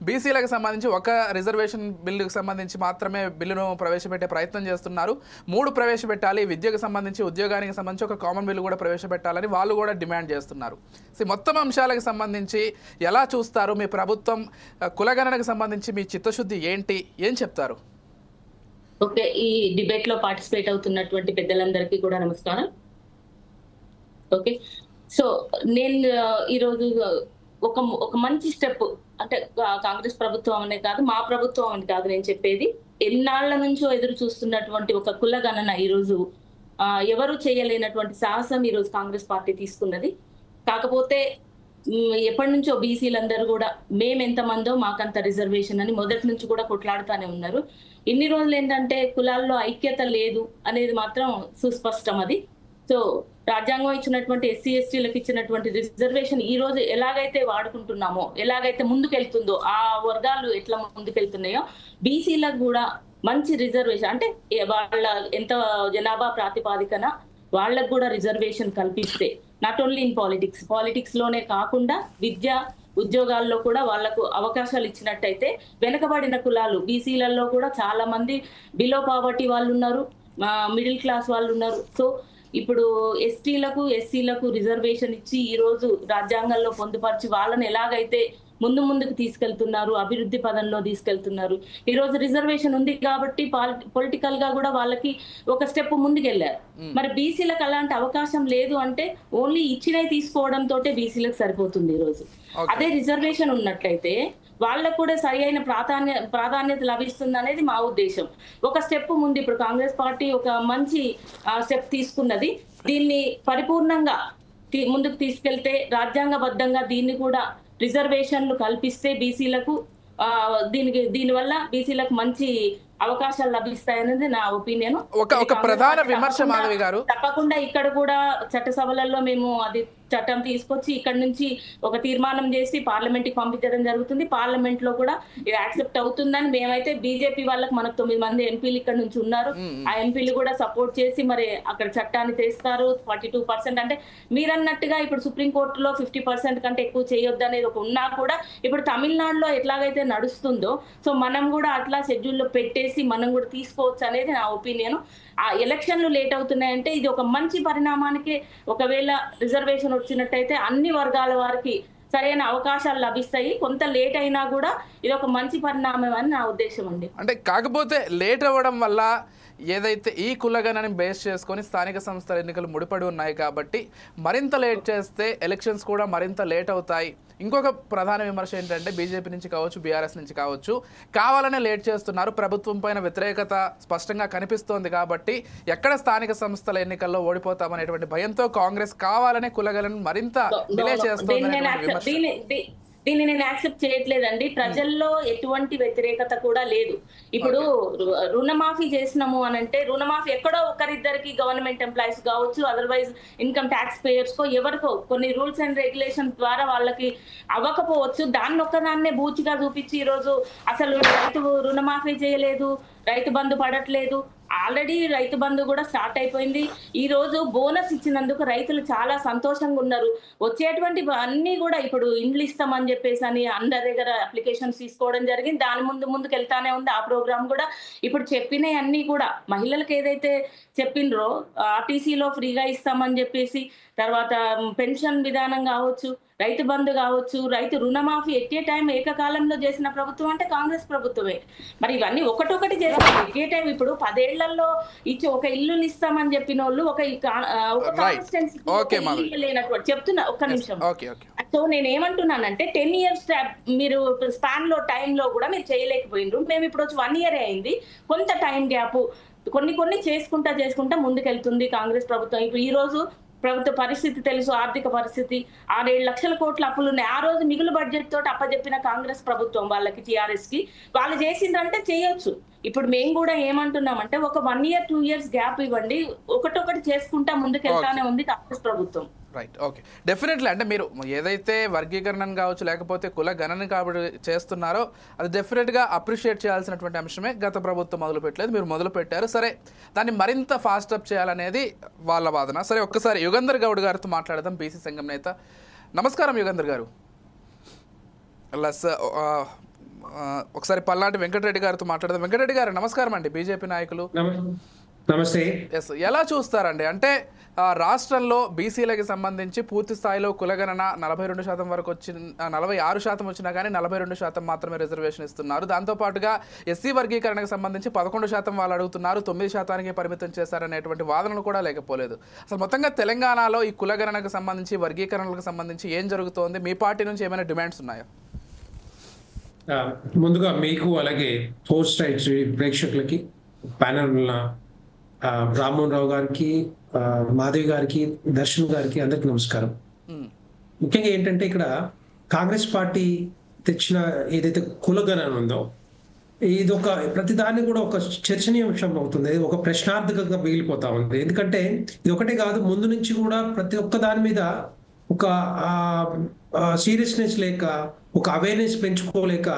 బీసీలకు సంబంధించి ఒక రిజర్వేషన్ బిల్లుకు సంబంధించి మాత్రమే బిల్లును ప్రవేశపెట్టే ప్రయత్నం చేస్తున్నారు. 3 ప్రవేశపెట్టాలి, విద్యకు సంబంధించి ఉద్యోగానికి సంబంధించి ఒక కామన్ బిల్లు కూడా ప్రవేశపెట్టాలని వాళ్ళు కూడా డిమాండ్ చేస్తున్నారు. మొత్తం అంశాలకు సంబంధించి ఎలా చూస్తారు? మీ ప్రభుత్వం కులగణనకు సంబంధించి మీ చిత్తశుద్ధి ఏంటి, ఏం చెప్తారు? ఓకే, ఈ డిబేట్ లో పార్టిసిపేట్ అవుతున్నటువంటి పెద్దలందరికీ కూడా నమస్కారం. ఓకే, సో నేను ఈరోజు ఒక మంచి స్టెప్, అంటే కాంగ్రెస్ ప్రభుత్వం అనే కాదు, మా ప్రభుత్వం అని కాదు నేను చెప్పేది, ఎన్నాళ్ల నుంచో ఎదురు చూస్తున్నటువంటి ఒక కుల గణన ఈరోజు ఎవరు చేయలేనటువంటి సాహసం ఈరోజు కాంగ్రెస్ పార్టీ తీసుకున్నది. కాకపోతే ఎప్పటి నుంచో బీసీలందరూ కూడా మేమెంతమందో మాకంత రిజర్వేషన్ అని మొదటి నుంచి కూడా కొట్లాడుతూనే ఉన్నారు. ఇన్ని రోజులు ఏంటంటే కులాల్లో ఐక్యత లేదు అనేది మాత్రం సుస్పష్టం. అది సో రాజ్యాంగం ఇచ్చినటువంటి ఎస్సీ ఎస్టీలకు ఇచ్చినటువంటి రిజర్వేషన్ ఈ రోజు ఎలాగైతే వాడుకుంటున్నామో, ఎలాగైతే ముందుకెళ్తుందో, ఆ వర్గాలు ఎట్లా ముందుకెళ్తున్నాయో బీసీలకు కూడా మంచి రిజర్వేషన్ అంటే వాళ్ళ ఎంత జనాభా ప్రాతిపాదికన వాళ్ళకు కూడా రిజర్వేషన్ కల్పిస్తే, నాట్ ఓన్లీ ఇన్ పాలిటిక్స్ లోనే కాకుండా విద్య ఉద్యోగాల్లో కూడా వాళ్లకు అవకాశాలు ఇచ్చినట్టయితే వెనుకబడిన కులాలు బీసీలలో కూడా చాలా మంది బిలో పావర్టీ వాళ్ళు ఉన్నారు, మిడిల్ క్లాస్ వాళ్ళు ఉన్నారు. సో ఇప్పుడు ఎస్టీలకు ఎస్సీలకు రిజర్వేషన్ ఇచ్చి ఈ రోజు రాజ్యాంగంలో పొందుపరిచి వాళ్ళని ఎలాగైతే ముందుకు తీసుకెళ్తున్నారు, అభివృద్ధి పదంలో తీసుకెళ్తున్నారు. ఈ రోజు రిజర్వేషన్ ఉంది కాబట్టి పొలిటికల్ గా కూడా వాళ్ళకి ఒక స్టెప్ ముందుకెళ్లారు. మరి బీసీలకు అలాంటి అవకాశం లేదు అంటే ఓన్లీ ఇచ్చినవి తీసుకోవడంతో బీసీలకు సరిపోతుంది. ఈ రోజు అదే రిజర్వేషన్ ఉన్నట్లయితే వాళ్ళకు కూడా సరి అయిన ప్రాధాన్యత లభిస్తుంది అనేది మా ఉద్దేశం. ఒక స్టెప్ ముందు ఇప్పుడు కాంగ్రెస్ పార్టీ ఒక మంచి స్టెప్ తీసుకున్నది. దీన్ని పరిపూర్ణంగా ముందుకు తీసుకెళ్తే రాజ్యాంగబద్ధంగా దీన్ని కూడా రిజర్వేషన్లు కల్పిస్తే బీసీలకు దీనివల్ల బీసీలకు మంచి అవకాశాలు లభిస్తాయనేది నా ఒపీనియన్. ఒక ప్రధాన విమర్శ మాధవి గారు, తప్పకుండా ఇక్కడ కూడా చట్టసభలలో మేము అది చట్టం తీసుకొచ్చి ఇక్కడ నుంచి ఒక తీర్మానం చేసి పార్లమెంట్ కి పంపించడం జరుగుతుంది. పార్లమెంట్ లో కూడా ఇది యాక్సెప్ట్ అవుతుందని మేమైతే బీజేపీ వాళ్ళకి మనకు 9 మంది ఎంపీలు ఇక్కడ నుంచి ఉన్నారు. ఆ ఎంపీలు కూడా సపోర్ట్ చేసి మరి అక్కడ చట్టాన్ని తెస్తారు. 42% అంటే మీరన్నట్టుగా ఇప్పుడు సుప్రీంకోర్టులో 50% కంటే ఎక్కువ చేయొద్దు అనేది ఒక ఉన్నా కూడా ఇప్పుడు తమిళనాడులో ఎట్లాగైతే నడుస్తుందో సో మనం కూడా అట్లా షెడ్యూల్లో పెట్టేసి మనం కూడా తీసుకోవచ్చు అనేది నా ఒపీనియన్. ఆ ఎలక్షన్లు లేట్ అవుతున్నాయంటే ఇది ఒక మంచి పరిణామానికి, ఒకవేళ రిజర్వేషన్ వచ్చినట్టయితే అన్ని వర్గాల వారికి సరైన అవకాశాలు లభిస్తాయి. కొంత లేట్ అయినా కూడా ఇది ఒక మంచి పరిణామం అని నా ఉద్దేశం అండి. అంటే కాకపోతే లేట్ అవ్వడం వల్ల ఏదైతే ఈ కులగణని బేస్ చేసుకొని స్థానిక సంస్థల ఎన్నికలు ముడిపడి ఉన్నాయి కాబట్టి మరింత లేట్ చేస్తే ఎలక్షన్స్ కూడా మరింత లేట్ అవుతాయి. ఇంకొక ప్రధాన విమర్శ ఏంటంటే బీజేపీ నుంచి కావచ్చు, బీఆర్ఎస్ నుంచి కావచ్చు, కావాలనే లేట్ చేస్తున్నారు. ప్రభుత్వం పైన వ్యతిరేకత స్పష్టంగా కనిపిస్తోంది కాబట్టి ఎక్కడ స్థానిక సంస్థల ఎన్నికల్లో ఓడిపోతామనేటువంటి భయంతో కాంగ్రెస్ కావాలనే కులగలను మరింత డిలే చేస్తోంది. దీన్ని నేను యాక్సెప్ట్ చేయట్లేదండి. ప్రజల్లో ఎటువంటి వ్యతిరేకత కూడా లేదు. ఇప్పుడు రుణమాఫీ చేసినాము అని అంటే రుణమాఫీ ఎక్కడో ఒకరిద్దరికి గవర్నమెంట్ ఎంప్లాయీస్ కావచ్చు, అదర్వైజ్ ఇన్కమ్ ట్యాక్స్ పేయర్స్ కో ఎవరికో కొన్ని రూల్స్ అండ్ రెగ్యులేషన్స్ ద్వారా వాళ్ళకి అవ్వకపోవచ్చు. దాన్ని ఒక్కదాన్నే బూచిగా చూపించి ఈరోజు అసలు రైతు రుణమాఫీ చేయలేదు, రైతు బంధు పడట్లేదు. ఆల్రెడీ రైతు బంధు కూడా స్టార్ట్ అయిపోయింది. ఈ రోజు బోనస్ ఇచ్చినందుకు రైతులు చాలా సంతోషంగా ఉన్నారు. వచ్చేటువంటి అన్ని కూడా ఇప్పుడు ఇండ్లు ఇస్తామని చెప్పేసి అని అందరి దగ్గర అప్లికేషన్స్ తీసుకోవడం జరిగింది. దాని ముందుకు వెళ్తానే ఉంది. ఆ ప్రోగ్రామ్ కూడా ఇప్పుడు చెప్పినవి అన్ని కూడా మహిళలకు ఏదైతే చెప్పిండ్రో ఆర్టీసీలో ఫ్రీగా ఇస్తామని చెప్పేసి, తర్వాత పెన్షన్ విధానం కావచ్చు, రైతు బంధు కావచ్చు, రైతు రుణమాఫీ ఎట్ ఏ టైం ఏకకాలంలో చేసిన ప్రభుత్వం అంటే కాంగ్రెస్ ప్రభుత్వమే. మరి ఇవన్నీ ఒకటొకటి చేస్తారు ఎట్ ఏ టైం. ఇప్పుడు 10 ఏళ్లలో ఇచ్చి ఒక ఇల్లు ఇస్తామని చెప్పిన వాళ్ళు ఒక కాన్స్టిట్యున్సీ లేనటువంటి చెప్తున్నా. ఒక్క నిమిషం. సో నేను ఏమంటున్నానంటే 10 years మీరు స్పాన్ లో టైంలో కూడా మీరు చేయలేకపోయినరు. మేము ఇప్పుడు వచ్చి 1 year అయింది. కొంత టైం గ్యాప్ కొన్ని చేసుకుంటా ముందుకెళ్తుంది కాంగ్రెస్ ప్రభుత్వం. ఇప్పుడు ఈ రోజు ప్రభుత్వ పరిస్థితి తెలుసు, ఆర్థిక పరిస్థితి 6-7 లక్షల కోట్ల అప్పులు ఉన్నాయి. ఆ రోజు మిగులు బడ్జెట్ తోటి అప్పచెప్పిన కాంగ్రెస్ ప్రభుత్వం వాళ్ళకి, టీఆర్ఎస్ కి వాళ్ళు చేసిందంటే చేయొచ్చు. ఇప్పుడు మేము కూడా ఏమంటున్నామంటే ఒక 1 year 2 years గ్యాప్ ఇవ్వండి, ఒకటొకటి చేసుకుంటా ముందుకెళ్తానే ఉంది కాంగ్రెస్ ప్రభుత్వం. Right, okay, definitely. అంటే మీరు ఏదైతే వర్గీకరణను కావచ్చు లేకపోతే కుల గణన కాబట్టి చేస్తున్నారో అది డెఫినెట్గా అప్రిషియేట్ చేయాల్సినటువంటి అంశమే. గత ప్రభుత్వం మొదలు పెట్టలేదు, మీరు మొదలు పెట్టారు. సరే, దాన్ని మరింత ఫాస్ట్ అప్ చేయాలనేది వాళ్ళ వాదన. సరే, ఒక్కసారి యుగంధర్ గౌడ్ గారితో మాట్లాడదాం, బీసీ సంఘం నేత. నమస్కారం యుగంధర్ గారు. ఒకసారి పల్నాటి వెంకటరెడ్డి గారితో మాట్లాడదాం. వెంకటరెడ్డి గారు నమస్కారం అండి. బీజేపీ నాయకులు నమస్తే. ఎస్, ఎలా చూస్తారండి అంటే రాష్ట్రంలో బీసీలకి సంబంధించి పూర్తి స్థాయిలో కులగణన 42% వరకు వచ్చి 46% వచ్చినా కానీ 42% మాత్రమే రిజర్వేషన్ ఇస్తున్నారు. దాంతోపాటుగా ఎస్సీ వర్గీకరణకు సంబంధించి 11% వాళ్ళు అడుగుతున్నారు, 9% పరిమితం చేశారనేటువంటి వాదనలు కూడా లేకపోలేదు. అసలు మొత్తంగా తెలంగాణలో ఈ కులగణనకు సంబంధించి వర్గీకరణలకు సంబంధించి ఏం జరుగుతోంది? మీ పార్టీ నుంచి ఏమైనా డిమాండ్స్ ఉన్నాయా? ముందుగా మీకు అలాగే ఫోర్ స్ట్రైట్స్ ప్రేక్షకులకి, ప్యానల్ రామ్మోహన్ రావు గారికి, మాధవి గారికి, దర్శన్ గారికి అందరికి నమస్కారం. ముఖ్యంగా ఏంటంటే ఇక్కడ కాంగ్రెస్ పార్టీ తెచ్చిన ఏదైతే కులగణన ఉందో ఇది ఒక ప్రతిదాన్ని కూడా ఒక చర్చనీయాంశం అవుతుంది, ఒక ప్రశ్నార్థకంగా మిగిలిపోతా ఉంది. ఎందుకంటే ఇది ఒకటే కాదు, ముందు నుంచి కూడా ప్రతి ఒక్క దాని మీద ఒక సీరియస్నెస్ లేక, ఒక అవేర్నెస్ పెంచుకోలేక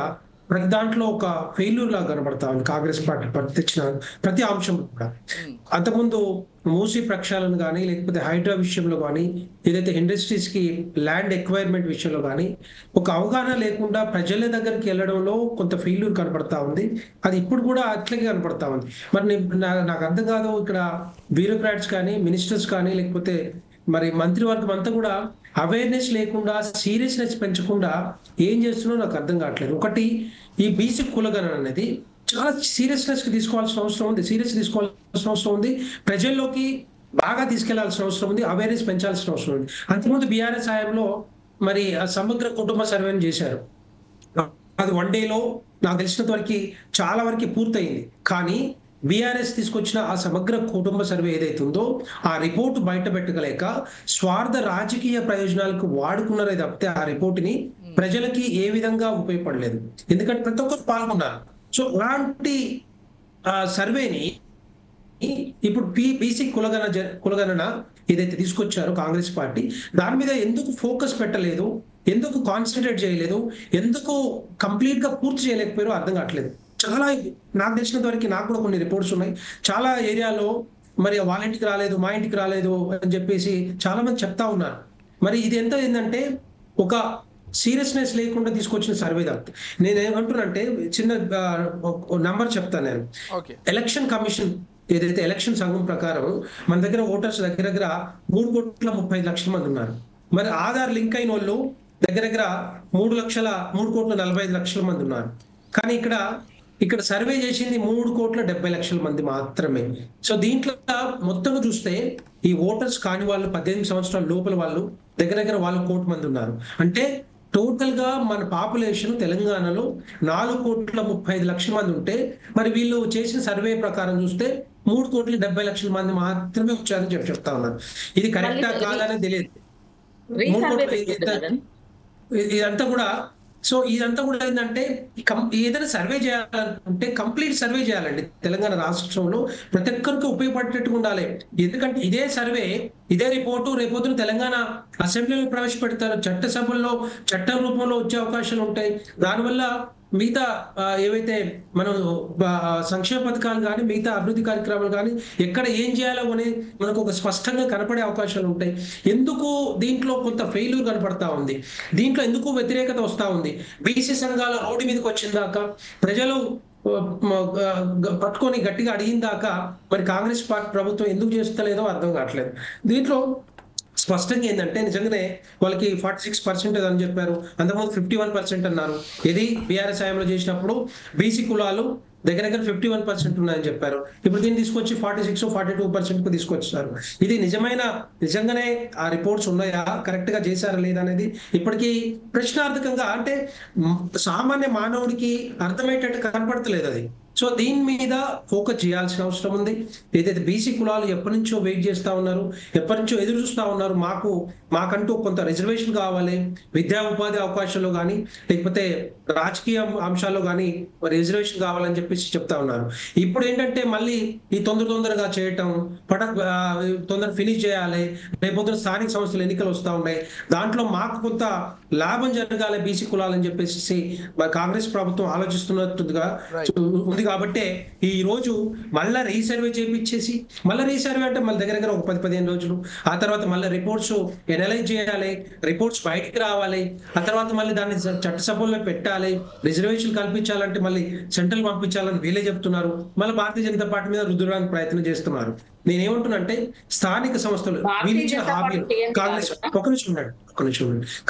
ప్రతి దాంట్లో ఒక ఫెయిల్యూర్ లాగా కనబడతా ఉంది కాంగ్రెస్ పార్టీ తెచ్చిన ప్రతి అంశం కూడా. అంతకుముందు మూసీ ప్రక్షాళన కానీ లేకపోతే హైడ్రా విషయంలో కానీ ఏదైతే ఇండస్ట్రీస్ కి ల్యాండ్ ఎక్వైర్మెంట్ విషయంలో కానీ ఒక అవగాహన లేకుండా ప్రజల దగ్గరికి వెళ్ళడంలో కొంత ఫెయిల్యూర్ కనపడతా ఉంది. అది ఇప్పుడు కూడా అట్లగే కనపడతా ఉంది. మరి నాకు అర్థం కాదు, ఇక్కడ బ్యూరోక్రాట్స్ కానీ మినిస్టర్స్ కానీ లేకపోతే మరి మంత్రివర్గం అంతా కూడా అవేర్నెస్ లేకుండా సీరియస్నెస్ పెంచకుండా ఏం చేస్తున్నారో నాకు అర్థం కావట్లేదు. ఒకటి, ఈ బీసీ కులగణన అనేది చాలా సీరియస్నెస్ కి తీసుకోవాల్సిన అవసరం ఉంది, తీసుకోవాల్సిన అవసరం ఉంది, ప్రజల్లోకి బాగా తీసుకెళ్లాల్సిన అవసరం ఉంది, అవేర్నెస్ పెంచాల్సిన అవసరం ఉంది. అంతకుముందు బీఆర్ఎస్ హయాంలో మరి సమగ్ర కుటుంబ సర్వేని చేశారు. అది 1 డేలో నాకు తెలిసినంత వరకు చాలా వరకు పూర్తయింది. కానీ బీఆర్ఎస్ తీసుకొచ్చిన ఆ సమగ్ర కుటుంబ సర్వే ఏదైతే ఉందో ఆ రిపోర్ట్ బయట పెట్టగలేక స్వార్థ రాజకీయ ప్రయోజనాలకు వాడుకున్నారే తప్పితే ఆ రిపోర్ట్ని ప్రజలకి ఏ విధంగా ఉపయోగపడలేదు. ఎందుకంటే ప్రతి ఒక్కరు పాల్గొన్నారు. సో అలాంటి సర్వేని ఇప్పుడు బీసీ కులగణన ఏదైతే తీసుకొచ్చారో కాంగ్రెస్ పార్టీ, దాని మీద ఎందుకు ఫోకస్ పెట్టలేదు, ఎందుకు కాన్సన్ట్రేట్ చేయలేదు, ఎందుకు కంప్లీట్ గా పూర్తి చేయలేకపోయారో అర్థం కావట్లేదు. చాలా నాకు తెలిసినంత వరకు నాకు కూడా కొన్ని రిపోర్ట్స్ ఉన్నాయి. చాలా ఏరియాలో మరి వాళ్ళ ఇంటికి రాలేదు, మా ఇంటికి రాలేదు అని చెప్పేసి చాలా మంది చెప్తా ఉన్నారు. మరి ఇది ఎంత ఏంటంటే ఒక సీరియస్నెస్ లేకుండా తీసుకొచ్చిన సర్వే తప్ప. నేను ఏమంటున్నానంటే చిన్న నంబర్ చెప్తాను నేను. ఎలక్షన్ కమిషన్ ఏదైతే ఎలక్షన్ సంఘం ప్రకారం మన దగ్గర ఓటర్స్ దగ్గర 3,30,00,000 మంది ఉన్నారు. మరి ఆధార్ లింక్ అయిన వాళ్ళు దగ్గర 3,40,45,00,000 మంది ఉన్నారు. కానీ ఇక్కడ సర్వే చేసింది 3,70,00,000 మంది మాత్రమే. సో దీంట్లో మొత్తం చూస్తే ఈ ఓటర్స్ కాని వాళ్ళు 18 సంవత్సరాల లోపల వాళ్ళు దగ్గర 1 కోటి మంది ఉన్నారు. అంటే టోటల్ గా మన పాపులేషన్ తెలంగాణలో 4,35,00,000 మంది ఉంటే మరి వీళ్ళు చేసిన సర్వే ప్రకారం చూస్తే 3,70,00,000 మంది మాత్రమే వచ్చారని చెప్తా ఉన్నారు. ఇది కరెక్టా కాదని తెలియదు. ఇదంతా కూడా ఏంటంటే ఏదైనా సర్వే చేయాలంటే కంప్లీట్ సర్వే చేయాలండి. తెలంగాణ రాష్ట్రంలో ప్రతి ఒక్కరికి ఉపయోగపడేట్టుగా ఉండాలి. ఎందుకంటే ఇదే సర్వే ఇదే రిపోర్టు రేపొద్దున తెలంగాణ అసెంబ్లీలో ప్రవేశపెడతారు, చట్టసభల్లో చట్టం రూపంలో వచ్చే అవకాశాలు ఉంటాయి. దానివల్ల మిగతా ఏవైతే మనం సంక్షేమ పథకాలు కానీ మిగతా అభివృద్ధి కార్యక్రమాలు కానీ ఎక్కడ ఏం చేయాలో అని మనకు ఒక స్పష్టంగా కనపడే అవకాశాలు ఉంటాయి. ఎందుకు దీంట్లో కొంత ఫెయిల్యూర్ కనపడతా ఉంది, దీంట్లో ఎందుకు వ్యతిరేకత వస్తూ ఉంది? బీసీ సంఘాల రోడ్డు మీదకి వచ్చిన దాకా ప్రజలు పట్టుకొని గట్టిగా అడిగిన దాకా మరి కాంగ్రెస్ పార్టీ ప్రభుత్వం ఎందుకు చేస్తలేదో అర్థం కావట్లేదు. దీంట్లో స్పష్టంగా ఏంటంటే నిజంగానే వాళ్ళకి 46% అని చెప్పారు, అంతకుముందు 51% అన్నారు. ఇది బీఆర్ఎస్ హయాంలో చేసినప్పుడు బీసీ కులాలు దగ్గర 51% ఉన్నాయని చెప్పారు. ఇప్పుడు దీన్ని తీసుకొచ్చి 46-42% తీసుకొచ్చారు. ఇది నిజంగానే ఆ రిపోర్ట్స్ ఉన్నాయా, కరెక్ట్ గా చేశారా లేదా అనేది ఇప్పటికీ ప్రశ్నార్థకంగా, అంటే సామాన్య మానవుడికి అర్థమయ్యేటట్టు కనపడతలేదు అది. సో దీని మీద ఫోకస్ చేయాల్సిన అవసరం ఉంది. ఏదైతే బీసీ కులాలు ఎప్పటి నుంచో వెయిట్ చేస్తా ఉన్నారు, ఎప్పటి నుంచో ఎదురు చూస్తా ఉన్నారు, మాకంటూ కొంత రిజర్వేషన్ కావాలి, విద్యా ఉపాధి అవకాశాల్లో కానీ లేకపోతే రాజకీయ అంశాల్లో కానీ రిజర్వేషన్ కావాలని చెప్పేసి చెప్తా ఉన్నారు. ఇప్పుడు ఏంటంటే మళ్ళీ ఈ తొందరగా చేయటం, తొందర ఫినిష్ చేయాలి, రేపొద్దున స్థానిక సంస్థలు ఎన్నికలు వస్తూ ఉన్నాయి, దాంట్లో మాకు కొంత లాభం జరగాలి బీసీ కులాలని చెప్పేసి కాంగ్రెస్ ప్రభుత్వం ఆలోచిస్తున్నట్టుగా ఉంది. కాబట్టి ఈ రోజు మళ్ళీ రీసర్వే చేయించేసి రీసర్వే అంటే మళ్ళీ దగ్గర ఒక 10-15 రోజులు, ఆ తర్వాత మళ్ళీ రిపోర్ట్స్ ఎనలైజ్ చేయాలి, రిపోర్ట్స్ బయటికి రావాలి, ఆ తర్వాత మళ్ళీ దాన్ని చట్టసభల్లో పెట్టాలి, రిజర్వేషన్ కల్పించాలంటే మళ్ళీ సెంట్రల్ పంపించాలని వీళ్ళే చెప్తున్నారు. మళ్ళీ భారతీయ జనతా పార్టీ మీద రుద్దుడానికి ప్రయత్నం చేస్తున్నారు. నేనేమంటున్నానంటే స్థానిక సంస్థలు వీళ్ళు ఇచ్చిన హామీలు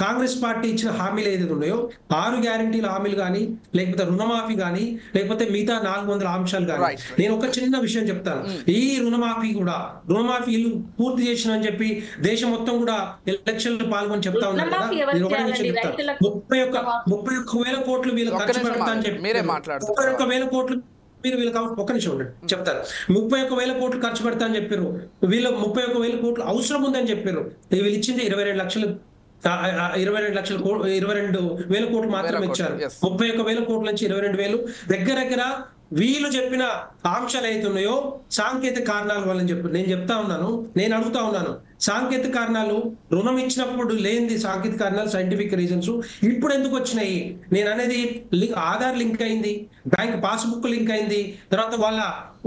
కాంగ్రెస్ పార్టీ ఇచ్చిన హామీలు ఏదైతే ఉన్నాయో 6 గ్యారంటీల హామీలు కానీ లేకపోతే రుణమాఫీ కానీ లేకపోతే మిగతా 400 అంశాలు కానీ, నేను ఒక చిన్న విషయం చెప్తాను. ఈ రుణమాఫీలు పూర్తి చేసిన అని చెప్పి దేశం మొత్తం కూడా ఎలక్షన్లు పాల్గొని చెప్తా ఉన్నారు కదా. నేను ఒకటే విషయం చెప్తాను, 31,000 కోట్లు వీళ్ళు ఖర్చు పెడతా అని చెప్పి 31,000 కోట్లు మీరు వీళ్ళకి ఒక్క నిమిషం ఉండండి చెప్తారు. 31,000 కోట్లు ఖర్చు పెడతా అని చెప్పారు. వీళ్ళు 31,000 కోట్లు అవసరం ఉందని చెప్పారు. వీళ్ళు ఇచ్చింది 22,000 కోట్లు మాత్రమే ఇచ్చారు. 31,000 కోట్ల నుంచి 22,000 దగ్గర వీళ్ళు చెప్పిన ఆంక్షలు అవుతున్నాయో సాంకేతిక కారణాల వల్ల నేను చెప్తా ఉన్నాను, నేను అడుగుతా ఉన్నాను. సాంకేతిక కారణాలు రుణం ఇచ్చినప్పుడు లేనిది సాంకేతిక కారణాలు, సైంటిఫిక్ రీజన్స్ ఇప్పుడు ఎందుకు వచ్చినాయి? నేను అనేది ఆధార్ లింక్ అయింది, బ్యాంక్ పాస్బుక్ లింక్ అయింది, తర్వాత వాళ్ళ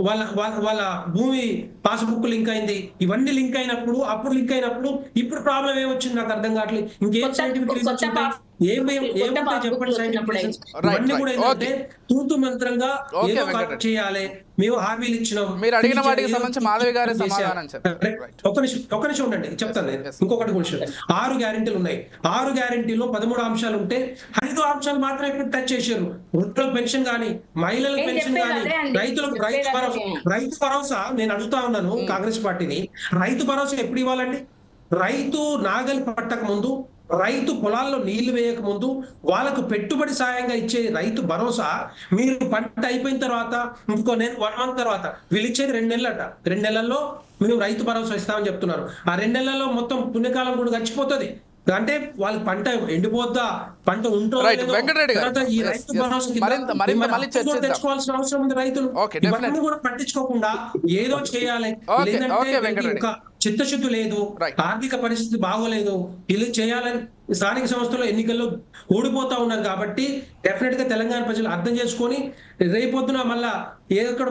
వాళ్ళ వాళ్ళ వాళ్ళ భూమి పాస్బుక్ లింక్ అయింది. ఇవన్నీ లింక్ అయినప్పుడు, అప్పుడు లింక్ అయినప్పుడు ఇప్పుడు ప్రాబ్లం ఏమొచ్చింది నాకు అర్థం కావట్లేదు. ఇంకేం సైంటిఫిక్ రీజన్స్ ఉంటాయి? ఏముంటాయి చెప్పండి సైంటిఫిక్ రీజన్స్? ఇవన్నీ కూడా ఏంటంటే తూతు మంత్రంగా ఏదో చేయాలి, మేము హామీలు ఇచ్చినాం. మీరు అడిగిన వాటికి సంబంధించి మాధవి గారి సమాధానం చెప్పండి. ఒక నిమిషం ఉండండి, చెప్తాను నేను. ఇంకొకటి క్వశ్చన్, 6 గ్యారెంటీలు ఉన్నాయి. 6 గ్యారెంటీలో 13 అంశాలు ఉంటే 5 అంశాలు మాత్రమే ఇప్పుడు టచ్ చేశారు. వృద్ధుల పెన్షన్ కానీ, మహిళల పెన్షన్ కానీ, రైతులకు రైతు భరోసా నేను అడుగుతా ఉన్నాను కాంగ్రెస్ పార్టీని, రైతు భరోసా ఎప్పుడు ఇవ్వాలండి? రైతు నాగలి పట్టక ముందు, రైతు పొలాల్లో నీళ్లు వేయక ముందు వాళ్ళకు పెట్టుబడి సాయంగా ఇచ్చే రైతు భరోసా మీరు పంట అయిపోయిన తర్వాత ఇంకో 1 మంత్ తర్వాత వీళ్ళు ఇచ్చేది 2 నెలలట. 2 నెలల్లో మేము రైతు భరోసా ఇస్తామని చెప్తున్నారు. ఆ 2 నెలల్లో మొత్తం పుణ్యకాలం కూడా గడిచిపోతుంది. అంటే వాళ్ళ పంట ఎండిపోద్దా, పంట ఉంటుందో ఈ రైతు భరోసా తెచ్చుకోవాల్సిన అవసరం ఉంది. రైతులు ఇవన్నీ కూడా పట్టించుకోకుండా ఏదో చేయాలి, లేదంటే చిత్తశుద్ధి లేదు, ఆర్థిక పరిస్థితి బాగోలేదు, వీళ్ళు చేయాలని స్థానిక సంస్థల్లో ఎన్నికల్లో ఓడిపోతా ఉన్నారు. కాబట్టి డెఫినెట్ గా తెలంగాణ ప్రజలు అర్థం చేసుకొని రేపొద్దున మళ్ళా ఏదొక్కడ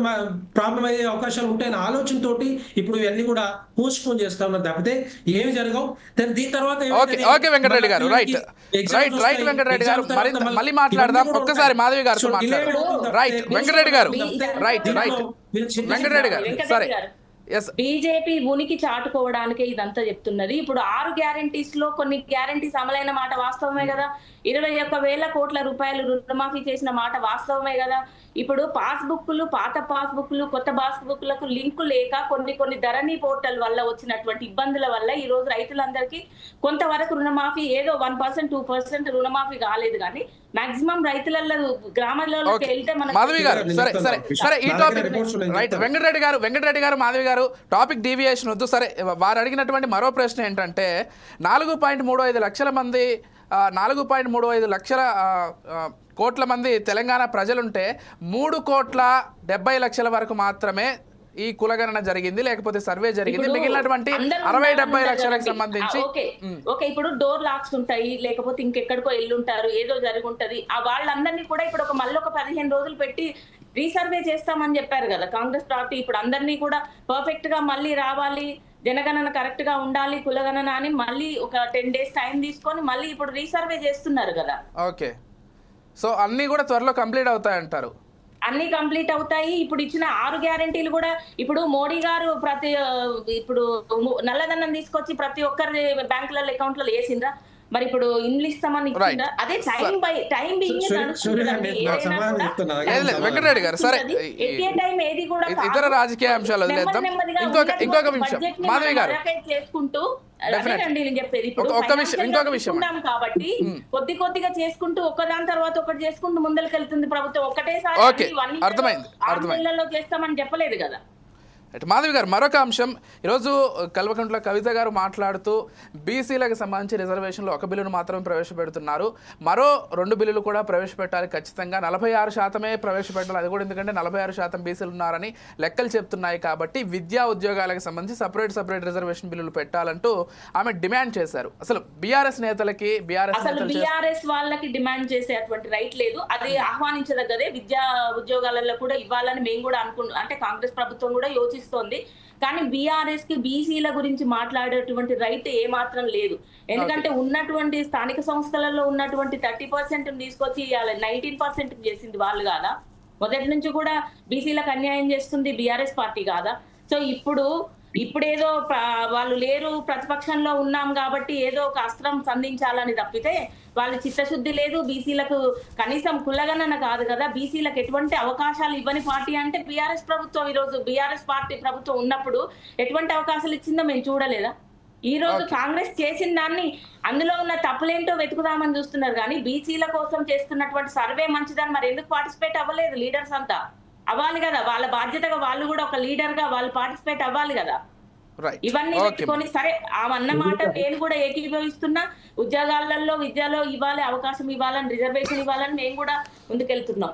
ప్రాబ్లం అయ్యే అవకాశాలు ఉంటాయన్న ఆలోచనతోటి ఇప్పుడు ఇవన్నీ కూడా పోస్ట్పోన్ చేస్తా ఉన్నారు తప్పితే ఏమి జరగవు. దీని తర్వాత వెంకటరెడ్డి గారు వెంకటరెడ్డి గారు మళ్ళీ మాట్లాడదాం. ఒక్కసారి మాధవి గారు రైట్ వెంకటరెడ్డి గారు వెంకటరెడ్డి గారు సరే. బీజేపీ ఉనికి చాటుకోవడానికే ఇదంతా చెప్తున్నది. ఇప్పుడు 6 గ్యారంటీస్ లో కొన్ని గ్యారంటీస్ అమలైన మాట వాస్తవమే కదా. 21,000 కోట్ల రూపాయలు రుణమాఫీ చేసిన మాట వాస్తవమే కదా. ఇప్పుడు పాస్బుక్లు, పాత పాస్బుక్లు, కొత్త పాస్బుక్లకు లింకు లేక కొన్ని ధరణి పోర్టల్ వల్ల వచ్చినటువంటి ఇబ్బందుల వల్ల ఈ రోజు రైతులందరికీ కొంతవరకు రుణమాఫీ, ఏదో 1%, 2% రుణమాఫీ కాలేదు. కానీ మాక్సిమం రైతులలో గ్రామాల్లోకి వెళ్తే వెంకటరెడ్డి గారు మాధవి గారు టాపిక్ డీవియేషన్ వద్దు. సరే, వారు అడిగినటువంటి మరో ప్రశ్న ఏంటంటే 4.35 లక్షల మంది 4.35 లక్షల కోట్ల మంది తెలంగాణ ప్రజలుంటే 3,70,00,000 వరకు మాత్రమే ఈ కులగణన జరిగింది, లేకపోతే సర్వే జరిగింది. మిగిలినటువంటి 60-70 లక్షలకు సంబంధించి ఇప్పుడు డోర్ లాక్స్ ఉంటాయి, లేకపోతే ఇంకెక్కడికో ఎల్లుంటారు, ఏదో జరిగి ఉంటది. ఆ వాళ్ళందరినీ కూడా ఇప్పుడు మళ్ళీ ఒక 15 రోజులు పెట్టి రీసర్వే చేస్తామని చెప్పారు కదా కాంగ్రెస్ పార్టీ. ఇప్పుడు అందరినీ కూడా పర్ఫెక్ట్ గా మళ్ళీ రావాలి, జనగణన కరెక్ట్ గా ఉండాలి, కులగణన అని మళ్ళీ ఒక 10 days టైం తీసుకొని మళ్ళీ ఇప్పుడు రీసర్వే చేస్తున్నారు కదా. ఓకే, సో అన్ని కూడా త్వరలో కంప్లీట్ అవుతాయంటారు? అన్ని కంప్లీట్ అవుతాయి. ఇప్పుడు ఇచ్చిన 6 గ్యారెంటీలు కూడా ఇప్పుడు మోడీ గారు ఇప్పుడు నల్లధనం తీసుకొచ్చి ప్రతి ఒక్కరి బ్యాంకుల అకౌంట్లలో వేసిండ్రా? మరి ఇప్పుడు ఇంగ్లీష్ సమాన్ ఇచ్చిందా? అదే టైం వెంకటరెడ్డి గారు సరే, ఇతర రాజకీయ అంశాలు వదిలేద్దాం. ఇంకొక విషయం మాధవి గారు చేసుకుంటూ ఇంకొక విషయం కాబట్టి కొద్దిగా చేసుకుంటూ ఒకదాని తర్వాత ఒకటి చేసుకుంటూ ముందరికి వెళ్తుంది ప్రభుత్వం. ఒకటేసారి అర్థమైంది చేస్తామని చెప్పలేదు కదా. మాధవి గారు మరొక అంశం, ఈరోజు కల్వకుంట్ల కవిత గారు మాట్లాడుతూ బీసీలకు సంబంధించి రిజర్వేషన్లు ఒక బిల్లును మాత్రమే ప్రవేశపెడుతున్నారు, మరో 2 బిల్లులు కూడా ప్రవేశపెట్టాలి, ఖచ్చితంగా 46% ప్రవేశపెట్టాలి. అది కూడా ఎందుకంటే 46% బీసీలు ఉన్నారని లెక్కలు చెప్తున్నాయి. కాబట్టి విద్యా ఉద్యోగాలకు సంబంధించి సపరేట్ రిజర్వేషన్ బిల్లులు పెట్టాలంటూ ఆమె డిమాండ్ చేశారు. అసలు బీఆర్ఎస్ నేతలకి బీఆర్ఎస్ వాళ్ళకి డిమాండ్ చేసేటువంటి రైట్ లేదు, అది ఆహ్వానించదగ్గదే. విద్యా ఉద్యోగాలలో కూడా ఇవ్వాలని మేము కూడా అంటే కాంగ్రెస్ ప్రభుత్వం కూడా యోచిస్తుంది. కానీ బీఆర్ఎస్ కి బీసీల గురించి మాట్లాడేటువంటి రైట్ ఏ మాత్రం లేదు. ఎందుకంటే ఉన్నటువంటి స్థానిక సంస్థలలో ఉన్నటువంటి 30% తీసుకొచ్చి 19% చేసింది వాళ్ళు కాదా? మొదటి నుంచి కూడా బీసీలకు అన్యాయం చేస్తుంది బీఆర్ఎస్ పార్టీ కాదా? సో ఇప్పుడేదో వాళ్ళు లేరు, ప్రతిపక్షంలో ఉన్నాం కాబట్టి ఏదో ఒక అస్త్రం సంధించాలని తప్పితే వాళ్ళు చిత్తశుద్ధి లేదు. బీసీలకు కనీసం కులగణన కాదు కదా, బీసీలకు ఎటువంటి అవకాశాలు ఇవ్వని పార్టీ అంటే బీఆర్ఎస్ ప్రభుత్వం. ఈరోజు బీఆర్ఎస్ పార్టీ ప్రభుత్వం ఉన్నప్పుడు ఎటువంటి అవకాశాలు ఇచ్చిందో మేము చూడలేదా? ఈ రోజు కాంగ్రెస్ చేసిన దాన్ని అందులో ఉన్న తప్పులేంటో వెతుకుదామని చూస్తున్నారు. కానీ బీసీల కోసం చేస్తున్నటువంటి సర్వే మంచిదని మరి ఎందుకు పార్టిసిపేట్ అవ్వలేదు? లీడర్స్ అంతా అవ్వాలి కదా, వాళ్ళ బాధ్యతగా వాళ్ళు కూడా ఒక లీడర్ గా వాళ్ళు పార్టిసిపేట్ అవ్వాలి కదా. ఇవన్నీ పెట్టుకొని సరే అన్నమాట నేను కూడా ఏకీభవిస్తున్నా. ఉద్యోగాలలో విద్యలో ఇవ్వాలి, అవకాశం ఇవ్వాలని, రిజర్వేషన్ ఇవ్వాలని మేము కూడా ముందుకెళ్తున్నాం.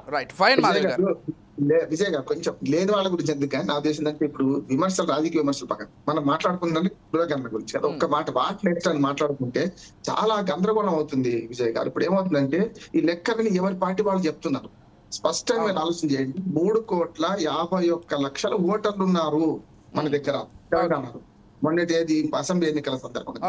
విజయ్ గారు కొంచెం లేని వాళ్ళ గురించి ఎందుకు కానీ నా ఉద్దేశం అంటే ఇప్పుడు విమర్శలు రాజకీయ విమర్శలు పక్కన మనం మాట్లాడుకుందాం కులగణన గురించి అది ఒక్క మాట వాట్ నెక్స్ట్ అని మాట్లాడుకుంటే చాలా గందరగోళం అవుతుంది విజయ్ గారు. ఇప్పుడు ఏమవుతుందంటే ఈ లెక్కలని ఎవరి పార్టీ వాళ్ళు చెప్తున్నారు. స్పష్టంగా మీరు ఆలోచన చేయండి. 3,51,00,000 ఓటర్లు ఉన్నారు మన దగ్గర తెలంగాణలో మొన్నటి అసెంబ్లీ ఎన్నికల సందర్భంగా.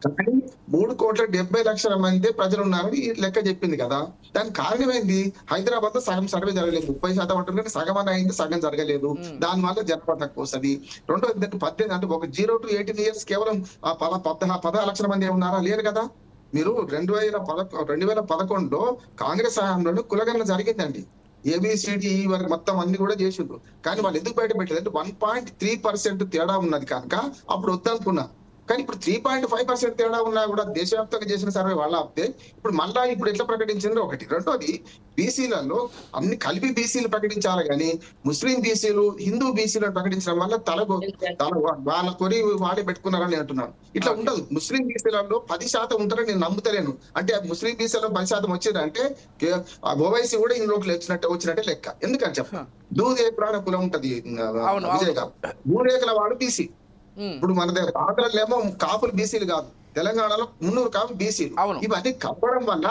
కానీ 3,70,00,000 మంది ప్రజలు ఉన్నారని ఈ లెక్క చెప్పింది కదా. దానికి కారణమైంది హైదరాబాద్ లో సగం సర్వే జరగలేదు. 30% ఉంటుంది, సగం అని అయింది, సగం జరగలేదు. దాని వల్ల జనపద తక్కువ వస్తుంది. రెండోది 18 అంటే ఒక 0 to 18 years కేవలం 16 లక్షల మంది ఉన్నారా? లేరు కదా. మీరు 2011లో కాంగ్రెస్ హయాంలో కులగణన జరిగిందండి. ABCD వరకు మొత్తం అన్ని కూడా చేసిండ్రు. కానీ వాళ్ళు ఎందుకు బయట పెట్టలేదు అంటే 1.3% తేడా ఉన్నది కనుక అప్పుడు వద్దనుకున్నా. కానీ ఇప్పుడు 3.5% తేడా ఉన్నా కూడా దేశవ్యాప్తంగా చేసిన సర్వే వాళ్ళ ఆపితే ఇప్పుడు మళ్ళా ఇప్పుడు ఎట్లా ప్రకటించిందో ఒకటి. రెండోది బీసీలలో అన్ని కలిపి బీసీలు ప్రకటించాలి కానీ ముస్లిం బీసీలు హిందూ బీసీలను ప్రకటించడం వల్ల వాళ్ళ కొరి వాడే పెట్టుకున్నారని అంటున్నాను. ఇట్లా ఉండదు. ముస్లిం బీసీలలో 10% ఉంటారని నేను నమ్ముతలేను. అంటే ముస్లిం బీసీలో 10% వచ్చిందంటే ఓవైసీ కూడా ఇందులోకి వచ్చినట్టే లెక్క. ఎందుకని చెప్ప దూదేకుల కులం ఉంటది విజయ్ గారు. దూదేకుల వాళ్ళు బీసీ. ఇప్పుడు మన దగ్గర ఆంధ్రలో కాపులు బీసీలు కాదు, తెలంగాణలో 300 కాపులు బీసీలు. ఇవన్నీ కప్పడం వల్ల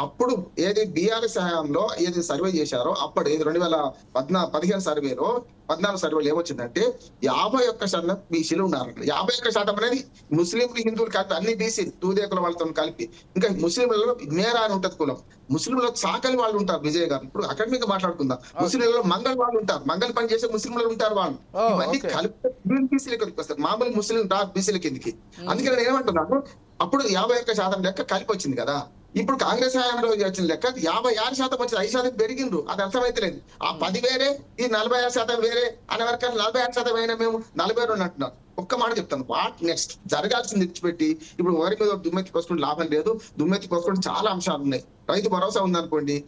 అప్పుడు ఏది బీఆర్ఎస్ హయాంలో ఏది సర్వే చేశారో అప్పుడు ఏది 2015 సర్వేలో 14 సర్వేలు ఏమొచ్చిందంటే 51% బీసీలు ఉన్నారు. 51% అనేది ముస్లింలు హిందువులు కాదు, అన్ని బీసీలు దూదేకుల వాళ్ళతో కలిపి. ఇంకా ముస్లింలలో మేరా అని ఉంటది కులం. ముస్లింలలో చాకలి వాళ్ళు ఉంటారు విజయ్ గారు. ఇప్పుడు అకాడమిక్ మాట్లాడుకుందాం. ముస్లింలలో మంగళ వాళ్ళు ఉంటారు, మంగళ పని చేసే ముస్లింలు ఉంటారు వాళ్ళు. ఇవన్నీ కలిపి బీసీల కిందకి వస్తారు. మామూలు ముస్లిం రాదు బీసీల కిందకి. అందుకే నేను ఏమంటున్నాను, అప్పుడు 51% లెక్క కలిపి వచ్చింది కదా. ఇప్పుడు కాంగ్రెస్ హయాంలో వచ్చిన లెక్క 56% వచ్చింది. 5% పెరిగిండ్రు. అది అర్థమైతలేదు. ఆ 10 వేరే, ఈ 46% వేరే అనే వరకు 46% అయినా మేము 42 అంటున్నాం. ఒక్క మాట చెప్తాను, వాట్ నెక్స్ట్ జరగాల్సింది విడిచిపెట్టి ఇప్పుడు ఒకరి మీద దుమ్మెత్తి పోసుకుంటే లాభం లేదు. దుమ్మెత్తి పోసుకుంటే చాలా అంశాలు ఉన్నాయి. రైతు భరోసా ఉందనుకోండి,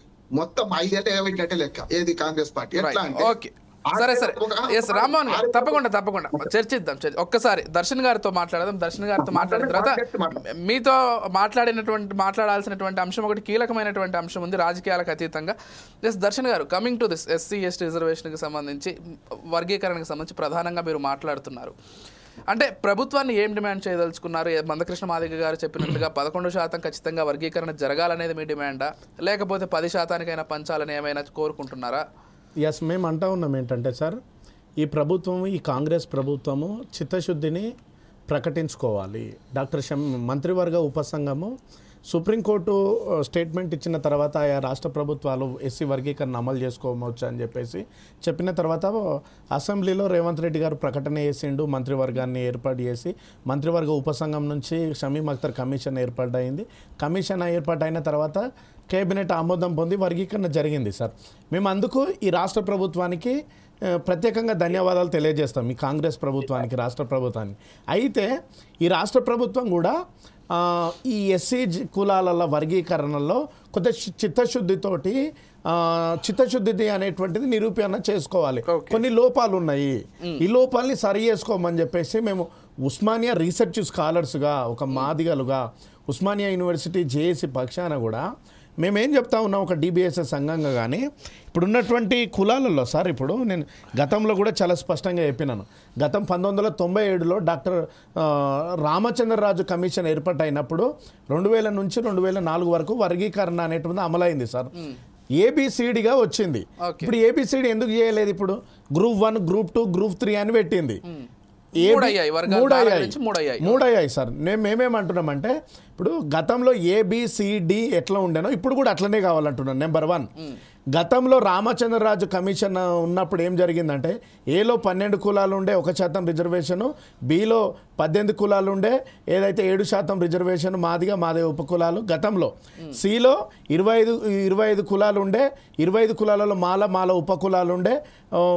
మొత్తం 5 ఏళ్ళ ఎగబెట్టినట్టే లెక్క ఏది కాంగ్రెస్ పార్టీ. ఎట్లా అంటే సరే రామ్మోహన్ గారు తప్పకుండా చర్చిద్దాం. ఒక్కసారి దర్శన్ గారితో మాట్లాడదాం. దర్శన్ గారితో మాట్లాడిన తర్వాత మీతో మాట్లాడాల్సినటువంటి అంశం ఒకటి కీలకమైనటువంటి అంశం ఉంది రాజకీయాలకు అతీతంగా. దర్శన్ గారు, కమింగ్ టు దిస్ SC/ST రిజర్వేషన్కి సంబంధించి, వర్గీకరణకు సంబంధించి ప్రధానంగా మీరు మాట్లాడుతున్నారు. అంటే ప్రభుత్వాన్ని ఏం డిమాండ్ చేయదలుచుకున్నారు? మందకృష్ణ మాదిగ గారు చెప్పినట్లుగా 11% ఖచ్చితంగా వర్గీకరణ జరగాలనేది మీ డిమాండా, లేకపోతే 10%కైనా పంచాలని ఏమైనా కోరుకుంటున్నారా? ఎస్, మేము అంటా ఉన్నాం ఏంటంటే సార్, ఈ ప్రభుత్వము, ఈ కాంగ్రెస్ ప్రభుత్వము చిత్తశుద్ధిని ప్రకటించుకోవాలి. మంత్రివర్గ ఉపసంఘము సుప్రీంకోర్టు స్టేట్మెంట్ ఇచ్చిన తర్వాత ఆయా రాష్ట్ర ప్రభుత్వాలు ఎస్సీ వర్గీకరణ అమలు చేసుకోవచ్చు అని చెప్పిన తర్వాత అసెంబ్లీలో రేవంత్ రెడ్డి గారు ప్రకటన చేసిండు. మంత్రివర్గాన్ని ఏర్పాటు చేసి మంత్రివర్గ ఉపసంఘం నుంచి షమీమ్ అఖ్తర్ కమిషన్ ఏర్పాటైంది. కమిషన్ ఏర్పాటైన తర్వాత కేబినెట్ ఆమోదం పొంది వర్గీకరణ జరిగింది సార్. మేము అందుకు ఈ రాష్ట్ర ప్రభుత్వానికి ప్రత్యేకంగా ధన్యవాదాలు తెలియజేస్తాం, ఈ కాంగ్రెస్ ప్రభుత్వానికి, రాష్ట్ర ప్రభుత్వానికి. అయితే ఈ రాష్ట్ర ప్రభుత్వం కూడా ఈ ఎస్సీ కులాల వర్గీకరణలో కొంత చిత్తశుద్ధి అనేటువంటిది నిరూపణ చేసుకోవాలి. కొన్ని లోపాలు ఉన్నాయి, ఈ లోపాలని సరి చేసుకోమని చెప్పేసి మేము ఉస్మానియా రీసెర్చ్ స్కాలర్స్గా, ఒక మాదిగలుగా, ఉస్మానియా యూనివర్సిటీ జేఏసీ పక్షాన కూడా మేమేం చెప్తా ఉన్నాం, ఒక DBSS సంఘంగా. కానీ ఇప్పుడున్నటువంటి కులాలలో సార్, ఇప్పుడు నేను గతంలో కూడా చాలా స్పష్టంగా చెప్పినాను. గతం 1997లో డాక్టర్ రామచంద్రరాజు కమిషన్ ఏర్పాటైనప్పుడు 2000 నుంచి 2004 వరకు వర్గీకరణ అనేటువంటి అమలైంది సార్. ABCDగా వచ్చింది. ఇప్పుడు ABCD ఎందుకు చేయలేదు? ఇప్పుడు Group 1, Group 2, Group 3 అని పెట్టింది. మూడయ్యాయి సార్. మేమేమంటున్నామంటే, ఇప్పుడు గతంలో ABCD ఎట్లా ఉండేనో ఇప్పుడు కూడా అట్లనే కావాలంటున్నాను. నెంబర్ 1, గతంలో రామచంద్రరాజు కమిషన్ ఉన్నప్పుడు ఏం జరిగిందంటే, ఏలో 12 కులాలు ఉండే 1% రిజర్వేషను, బిలో 18 కులాలు ఉండే ఏదైతే 7% రిజర్వేషన్, మాదిగ ఉపకులాలు గతంలో, సిలో 25 కులాలు ఉండే, 25 కులాలలో మాల ఉపకులాలు ఉండే,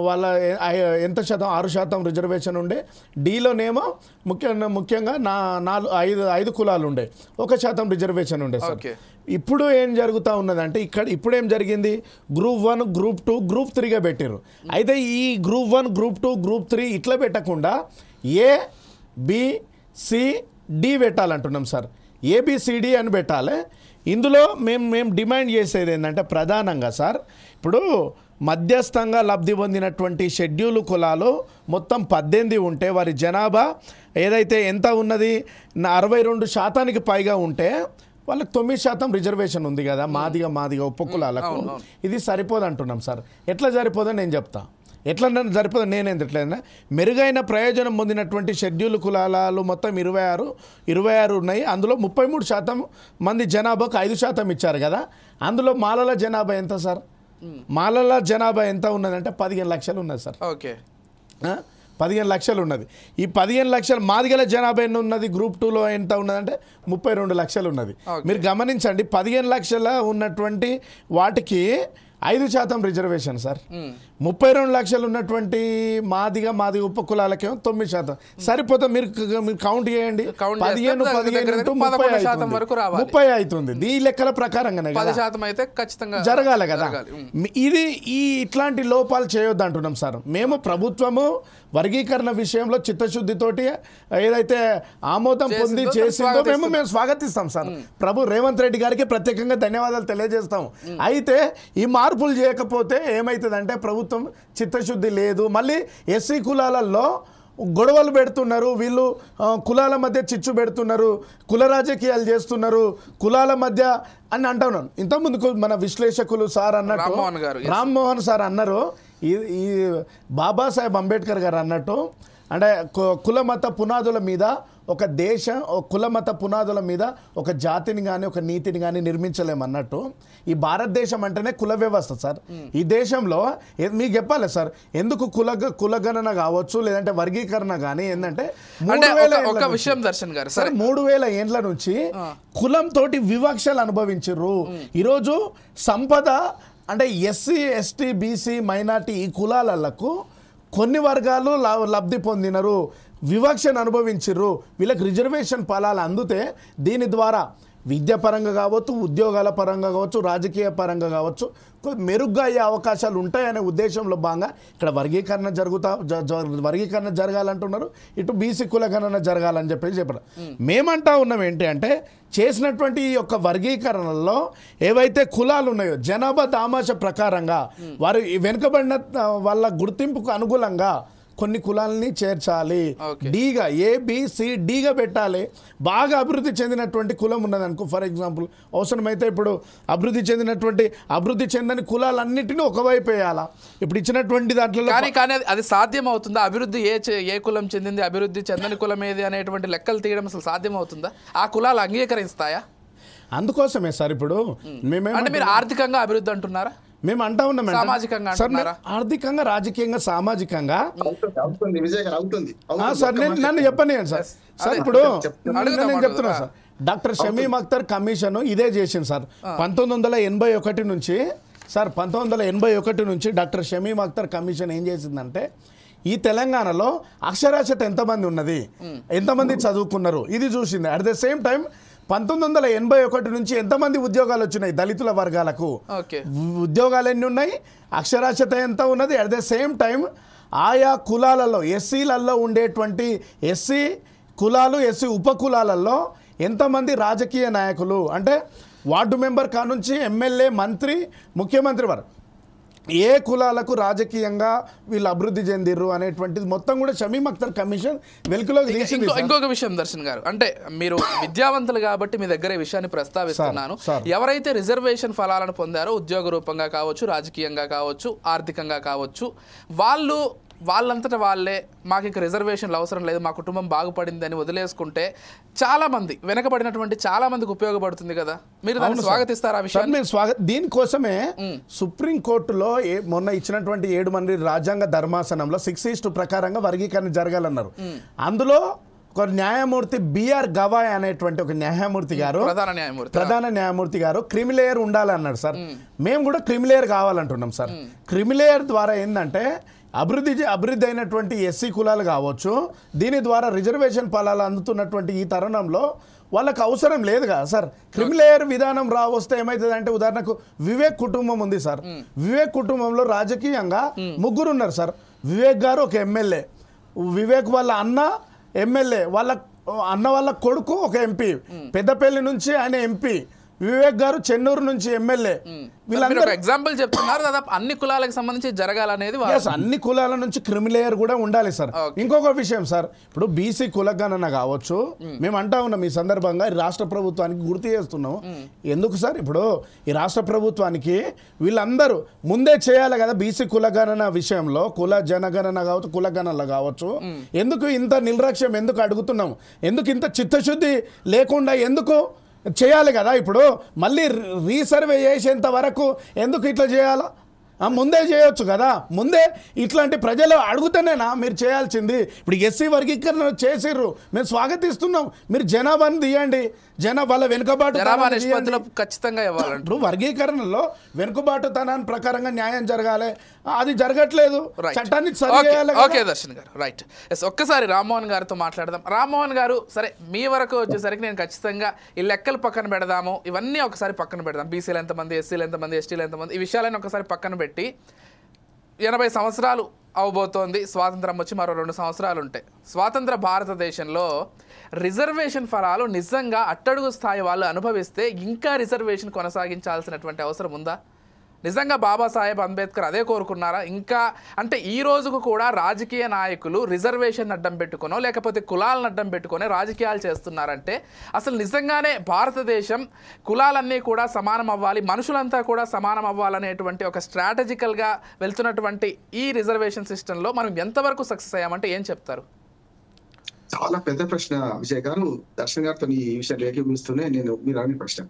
వాళ్ళ ఎంత శాతం 6% రిజర్వేషన్ ఉండే, డీలోనేమో ముఖ్యంగా 5 కులాలు ఉండే 1% రిజర్వేషన్ ఉండే సార్. ఇప్పుడు ఏం జరుగుతూ ఉన్నదంటే, ఇప్పుడు ఏం జరిగింది, Group 1, Group 2, Group 3గా పెట్టారు. అయితే ఈ Group 1, Group 2, Group 3 ఇట్లా పెట్టకుండా ABCD పెట్టాలంటున్నాం సార్. ABCD అని పెట్టాలి. ఇందులో మేము డిమాండ్ చేసేది ఏంటంటే ప్రధానంగా సార్, ఇప్పుడు మధ్యస్థంగా లబ్ధి పొందినటువంటి షెడ్యూల్ కులాలు మొత్తం 18 ఉంటే వారి జనాభా ఏదైతే ఎంత ఉన్నది 62% పైగా ఉంటే వాళ్ళకి 9% రిజర్వేషన్ ఉంది కదా మాదిగా ఉపకులాలకు. ఇది సరిపోదు అంటున్నాం సార్. ఎట్లా సరిపోదని నేను చెప్తా. ఎట్లా సరిపోదు నేనేంది ఎట్లయినా మెరుగైన ప్రయోజనం పొందినటువంటి షెడ్యూల్ కులాలు మొత్తం 26 ఉన్నాయి. అందులో 33% మంది జనాభాకు 5% ఇచ్చారు కదా. అందులో మాలల జనాభా ఎంత సార్? మాలల జనాభా ఎంత ఉన్నదంటే 15 లక్షలు ఉన్నది సార్. ఓకే, 15 లక్షలు ఉన్నది. ఈ 15 లక్షలు మాదిగల జనాభా ఎన్ని ఉన్నది? గ్రూప్ 2లో ఎంత ఉన్నదంటే 32 లక్షలు ఉన్నది. మీరు గమనించండి, 15 లక్షల ఉన్నటువంటి వాటికి 5% రిజర్వేషన్ సార్. 32 లక్షలు ఉన్నటువంటి మాదిగ ఉపకులాలకేమో 9%. సరిపోతే మీరు కౌంట్ చేయండి. 15 30 అవుతుంది. ఈ లెక్కల ప్రకారంగానే 10% అయితే ఖచ్చితంగా జరగాలి కదా. ఇది ఇట్లాంటి లోపాలు చేయొద్దు అంటున్నాం సార్. మేము ప్రభుత్వము వర్గీకరణ విషయంలో చిత్తశుద్ధితోటి ఏదైతే ఆమోదం పొంది చేసిందో మేము స్వాగతిస్తాం సార్. ప్రభు రేవంత్ రెడ్డి గారికి ప్రత్యేకంగా ధన్యవాదాలు తెలియజేస్తాం. అయితే ఈ మార్పులు చేయకపోతే ఏమవుతుందంటే ప్రభుత్వం చిత్తశుద్ధి లేదు. మళ్ళీ ఎస్సీ కులాలలో గొడవలు పెడుతున్నారు, వీళ్ళు కులాల మధ్య చిచ్చు పెడుతున్నారు, కుల రాజకీయాలు చేస్తున్నారు, కులాల మధ్య అని అంటున్నాను. ఇంతకుముందు మన విశ్లేషకులు సార్ అన్నట్టు రామ్మోహన్ సార్ అన్నారు, ఈ బాబాసాహెబ్ అంబేద్కర్ గారు అన్నట్టు అంటే కులమత పునాదుల మీద కులమత పునాదుల మీద ఒక జాతిని కానీ ఒక నీతిని కానీ నిర్మించలేమన్నట్టు ఈ భారతదేశం అంటేనే కుల వ్యవస్థ సార్. ఈ దేశంలో మీకు చెప్పాలి సార్, ఎందుకు కులగణన కావచ్చు లేదంటే వర్గీకరణ కానీ ఏంటంటే 3000 ఏండ్ల నుంచి కులంతో వివక్షలు అనుభవించారు. ఈరోజు సంపద అంటే ఎస్సీ ఎస్టీ బీసీ మైనార్టీ ఈ కులాలకు కొన్ని వర్గాలు లబ్ధి పొందినరు, వివక్షను అనుభవించరు. వీళ్ళకి రిజర్వేషన్ ఫలాలు అందుతే దీని ద్వారా విద్యాపరంగా కావచ్చు, ఉద్యోగాల పరంగా కావచ్చు, రాజకీయ పరంగా కావచ్చు మెరుగ్గా అయ్యే అవకాశాలు ఉంటాయనే ఉద్దేశంలో భాగంగా ఇక్కడ వర్గీకరణ జరగాలంటున్నారు, ఇటు బీసీ కులగణన జరగాలని చెప్పారు. మేమంటా ఉన్నాం ఏంటి అంటే చేసినటువంటి ఈ యొక్క వర్గీకరణలో ఏవైతే కులాలు ఉన్నాయో జనాభా దామాష ప్రకారంగా వారు వెనుకబడిన వాళ్ళ గుర్తింపుకు అనుగుణంగా కొన్ని కులాలని చేర్చాలి. డీగా ABCDగా పెట్టాలి. బాగా అభివృద్ధి చెందినటువంటి కులం ఉన్నదనుకో, ఫర్ ఎగ్జాంపుల్ అవసరమైతే ఇప్పుడు అభివృద్ధి చెందని కులాలన్నిటినీ ఒకవైపు వేయాలా. ఇప్పుడు ఇచ్చినటువంటి దాంట్లో కానీ అది సాధ్యం అవుతుందా? అభివృద్ధి ఏ కులం చెందింది, అభివృద్ధి చెందని కులం ఏది అనేటువంటి లెక్కలు తీయడం అసలు సాధ్యం అవుతుందా? ఆ కులాలు అంగీకరిస్తాయా? అందుకోసమే సార్ ఇప్పుడు మీరు ఆర్థికంగా అభివృద్ధి అంటున్నారా? మేము అంటా ఉన్నాం ఆర్థికంగా, రాజకీయంగా, సామాజికంగా సార్. నన్ను చెప్పనియండి సార్. సార్ ఇప్పుడు నేను చెప్తున్నా sir, doctor Shamim Akhtar commission ఇదే చేసింది సార్ 1981 నుంచి. సార్ 1981 నుంచి డాక్టర్ షమీమ్ అఖ్తర్ కమిషన్ ఏం చేసిందంటే ఈ తెలంగాణలో అక్షరాస్యత ఎంతమంది ఉన్నది, ఎంతమంది చదువుకున్నారు ఇది చూసింది. అట్ ద సేమ్ టైం 1981 నుంచి ఎంతమంది ఉద్యోగాలు వచ్చినాయి దళితుల వర్గాలకు, ఉద్యోగాలు ఎన్ని ఉన్నాయి, అక్షరాస్యత ఎంత ఉన్నది. అట్ ద సేమ్ టైం ఆయా కులాలలో ఎస్సీలలో ఉండేటువంటి ఎస్సీ కులాలు ఎస్సీ ఉపకులాలలో ఎంతమంది రాజకీయ నాయకులు అంటే వార్డు మెంబర్ కానుంచి ఎమ్మెల్యే మంత్రి ముఖ్యమంత్రి వారు ఏ కులాలకు రాజకీయంగా వీళ్ళు అభివృద్ధి చెందిర్రు అనేటువంటిది మొత్తం కూడా షమీమ్ అఖ్తర్ కమిషన్ వెలుగులోకి తీసింది. ఇంకొక విషయం దర్శన్ గారు, అంటే మీరు విద్యావంతులు కాబట్టి మీ దగ్గర ఈ విషయాన్ని ప్రస్తావిస్తున్నాను. ఎవరైతే రిజర్వేషన్ ఫలాలను పొందారో ఉద్యోగ రూపంగా కావచ్చు, రాజకీయంగా కావచ్చు, ఆర్థికంగా కావచ్చు, వాళ్ళంతటా వాళ్ళే మాకు ఇక రిజర్వేషన్లు అవసరం లేదు, మా కుటుంబం బాగుపడింది అని వదిలేసుకుంటే చాలా మంది వెనకబడినటువంటి చాలా మందికి ఉపయోగపడుతుంది కదా. మీరు దాన్ని స్వాగతిస్తారా? దీనికోసమే సుప్రీంకోర్టులో మొన్న ఇచ్చినటువంటి 7 మంది రాజ్యాంగ ధర్మాసనంలో 6:1 ప్రకారంగా వర్గీకరణ జరగాలన్నారు. అందులో ఒక న్యాయమూర్తి బిఆర్ గవాయ్ అనేటువంటి ఒక న్యాయమూర్తి గారు, ప్రధాన న్యాయమూర్తి గారు క్రిమిలేయర్ ఉండాలన్నాడు సార్. మేము కూడా క్రిమిలేయర్ కావాలంటున్నాం సార్. క్రిమిలేయర్ ద్వారా ఏంటంటే అభివృద్ధి అయినటువంటి ఎస్సీ కులాలు కావచ్చు, దీని ద్వారా రిజర్వేషన్ ఫలాలు అందుతున్నటువంటి ఈ తరుణంలో వాళ్ళకు అవసరం లేదు కదా సార్. క్రిమిలేయర్ విధానం వస్తే ఏమవుతుందంటే ఉదాహరణకు వివేక్ కుటుంబం ఉంది సార్. వివేక్ కుటుంబంలో రాజకీయంగా 3 ఉన్నారు సార్. వివేక్ గారు ఒక ఎమ్మెల్యే, వివేక్ వాళ్ళ అన్న ఎమ్మెల్యే, వాళ్ళ అన్న వాళ్ళ కొడుకు ఒక ఎంపీ, పెద్దపల్లి నుంచి ఆయన ఎంపీ, వివేక్ గారు చెన్నూరు నుంచి ఎమ్మెల్యే. వీళ్ళందరూ ఎగ్జాంపుల్ చెప్తున్నారు, దాదాపు అన్ని కులాలకు సంబంధించి జరగాలనేది అన్ని కులాల నుంచి క్రిమిలేయర్ కూడా ఉండాలి సార్. ఇంకొక విషయం సార్, ఇప్పుడు బీసీ కులగణన కావచ్చు, మేము అంటా ఉన్నాం ఈ సందర్భంగా రాష్ట్ర ప్రభుత్వానికి గుర్తు చేస్తున్నాం. ఎందుకు సార్, ఇప్పుడు ఈ రాష్ట్ర ప్రభుత్వానికి వీళ్ళందరూ ముందే చేయాలి కదా బీసీ కులగణన విషయంలో, కుల జనగణన కావచ్చు, కులగణనలు కావచ్చు. ఎందుకు ఇంత నిర్లక్ష్యం ఎందుకు అడుగుతున్నాం? ఎందుకు ఇంత చిత్తశుద్ధి లేకుండా ఎందుకు చేయాలి కదా? ఇప్పుడు మళ్ళీ రీసర్వే చేసేంత వరకు ఎందుకు ఇట్లా చేయాలా? ముందే చేయొచ్చు కదా. ముందే ఇట్లాంటి ప్రజలు అడుగుతేనేనా మీరు చేయాల్సింది? ఇప్పుడు ఎస్సీ వర్గీకరణ చేసిర్రు, మేము స్వాగతిస్తున్నాం. మీరు జనాభాని తీయండి, వాళ్ళ వెనుకబాటు ఖచ్చితంగా ఇవ్వాలి. ఇప్పుడు వర్గీకరణలో వెనుకబాటుతనాన్ని ప్రకారంగా న్యాయం జరగాలి, అది జరగట్లేదు. చట్టాన్ని సరి చేయాలి. ఓకే దర్శన్ గారు, రైట్. ఒక్కసారి రామ్మోహన్ గారితో మాట్లాడదాం. రామ్మోహన్ గారు, సరే మీ వరకు వచ్చేసరికి నేను ఖచ్చితంగా ఈ లెక్కలు పక్కన పెడదాము, ఇవన్నీ ఒకసారి పక్కన పెడదాం. బీసీలు ఎంతమంది, ఎస్సీలు ఎంతమంది, ఎస్టీలు ఎంతమంది, ఈ విషయాలన్నీ ఒకసారి పక్కన పెట్టి 80 సంవత్సరాలు అవబోతోంది, స్వాతంత్రం వచ్చి మరో 2 సంవత్సరాలు ఉంటాయి. స్వాతంత్ర భారతదేశంలో రిజర్వేషన్ ఫలాలు నిజంగా అట్టడుగు స్థాయి వాళ్ళు అనుభవిస్తే ఇంకా రిజర్వేషన్ కొనసాగించాల్సినటువంటి అవసరం ఉందా? నిజంగా బాబాసాహెబ్ అంబేద్కర్ అదే కోరుకున్నారా? ఇంకా అంటే ఈ రోజుకు కూడా రాజకీయ నాయకులు రిజర్వేషన్ అడ్డం పెట్టుకునో లేకపోతే కులాలను అడ్డం పెట్టుకునే రాజకీయాలు చేస్తున్నారంటే అసలు నిజంగానే భారతదేశం కులాలన్నీ కూడా సమానం అవ్వాలి, మనుషులంతా కూడా సమానం అవ్వాలనేటువంటి ఒక స్ట్రాటజికల్గా వెళ్తున్నటువంటి ఈ రిజర్వేషన్ సిస్టంలో మనం ఎంతవరకు సక్సెస్ అయ్యామంటే ఏం చెప్తారు? చాలా పెద్ద ప్రశ్న విజయ్ గారు. దర్శన్ గారితో ఈ విషయాలు ఏకీపిస్తూనే మీరు అడిగిన ప్రశ్న,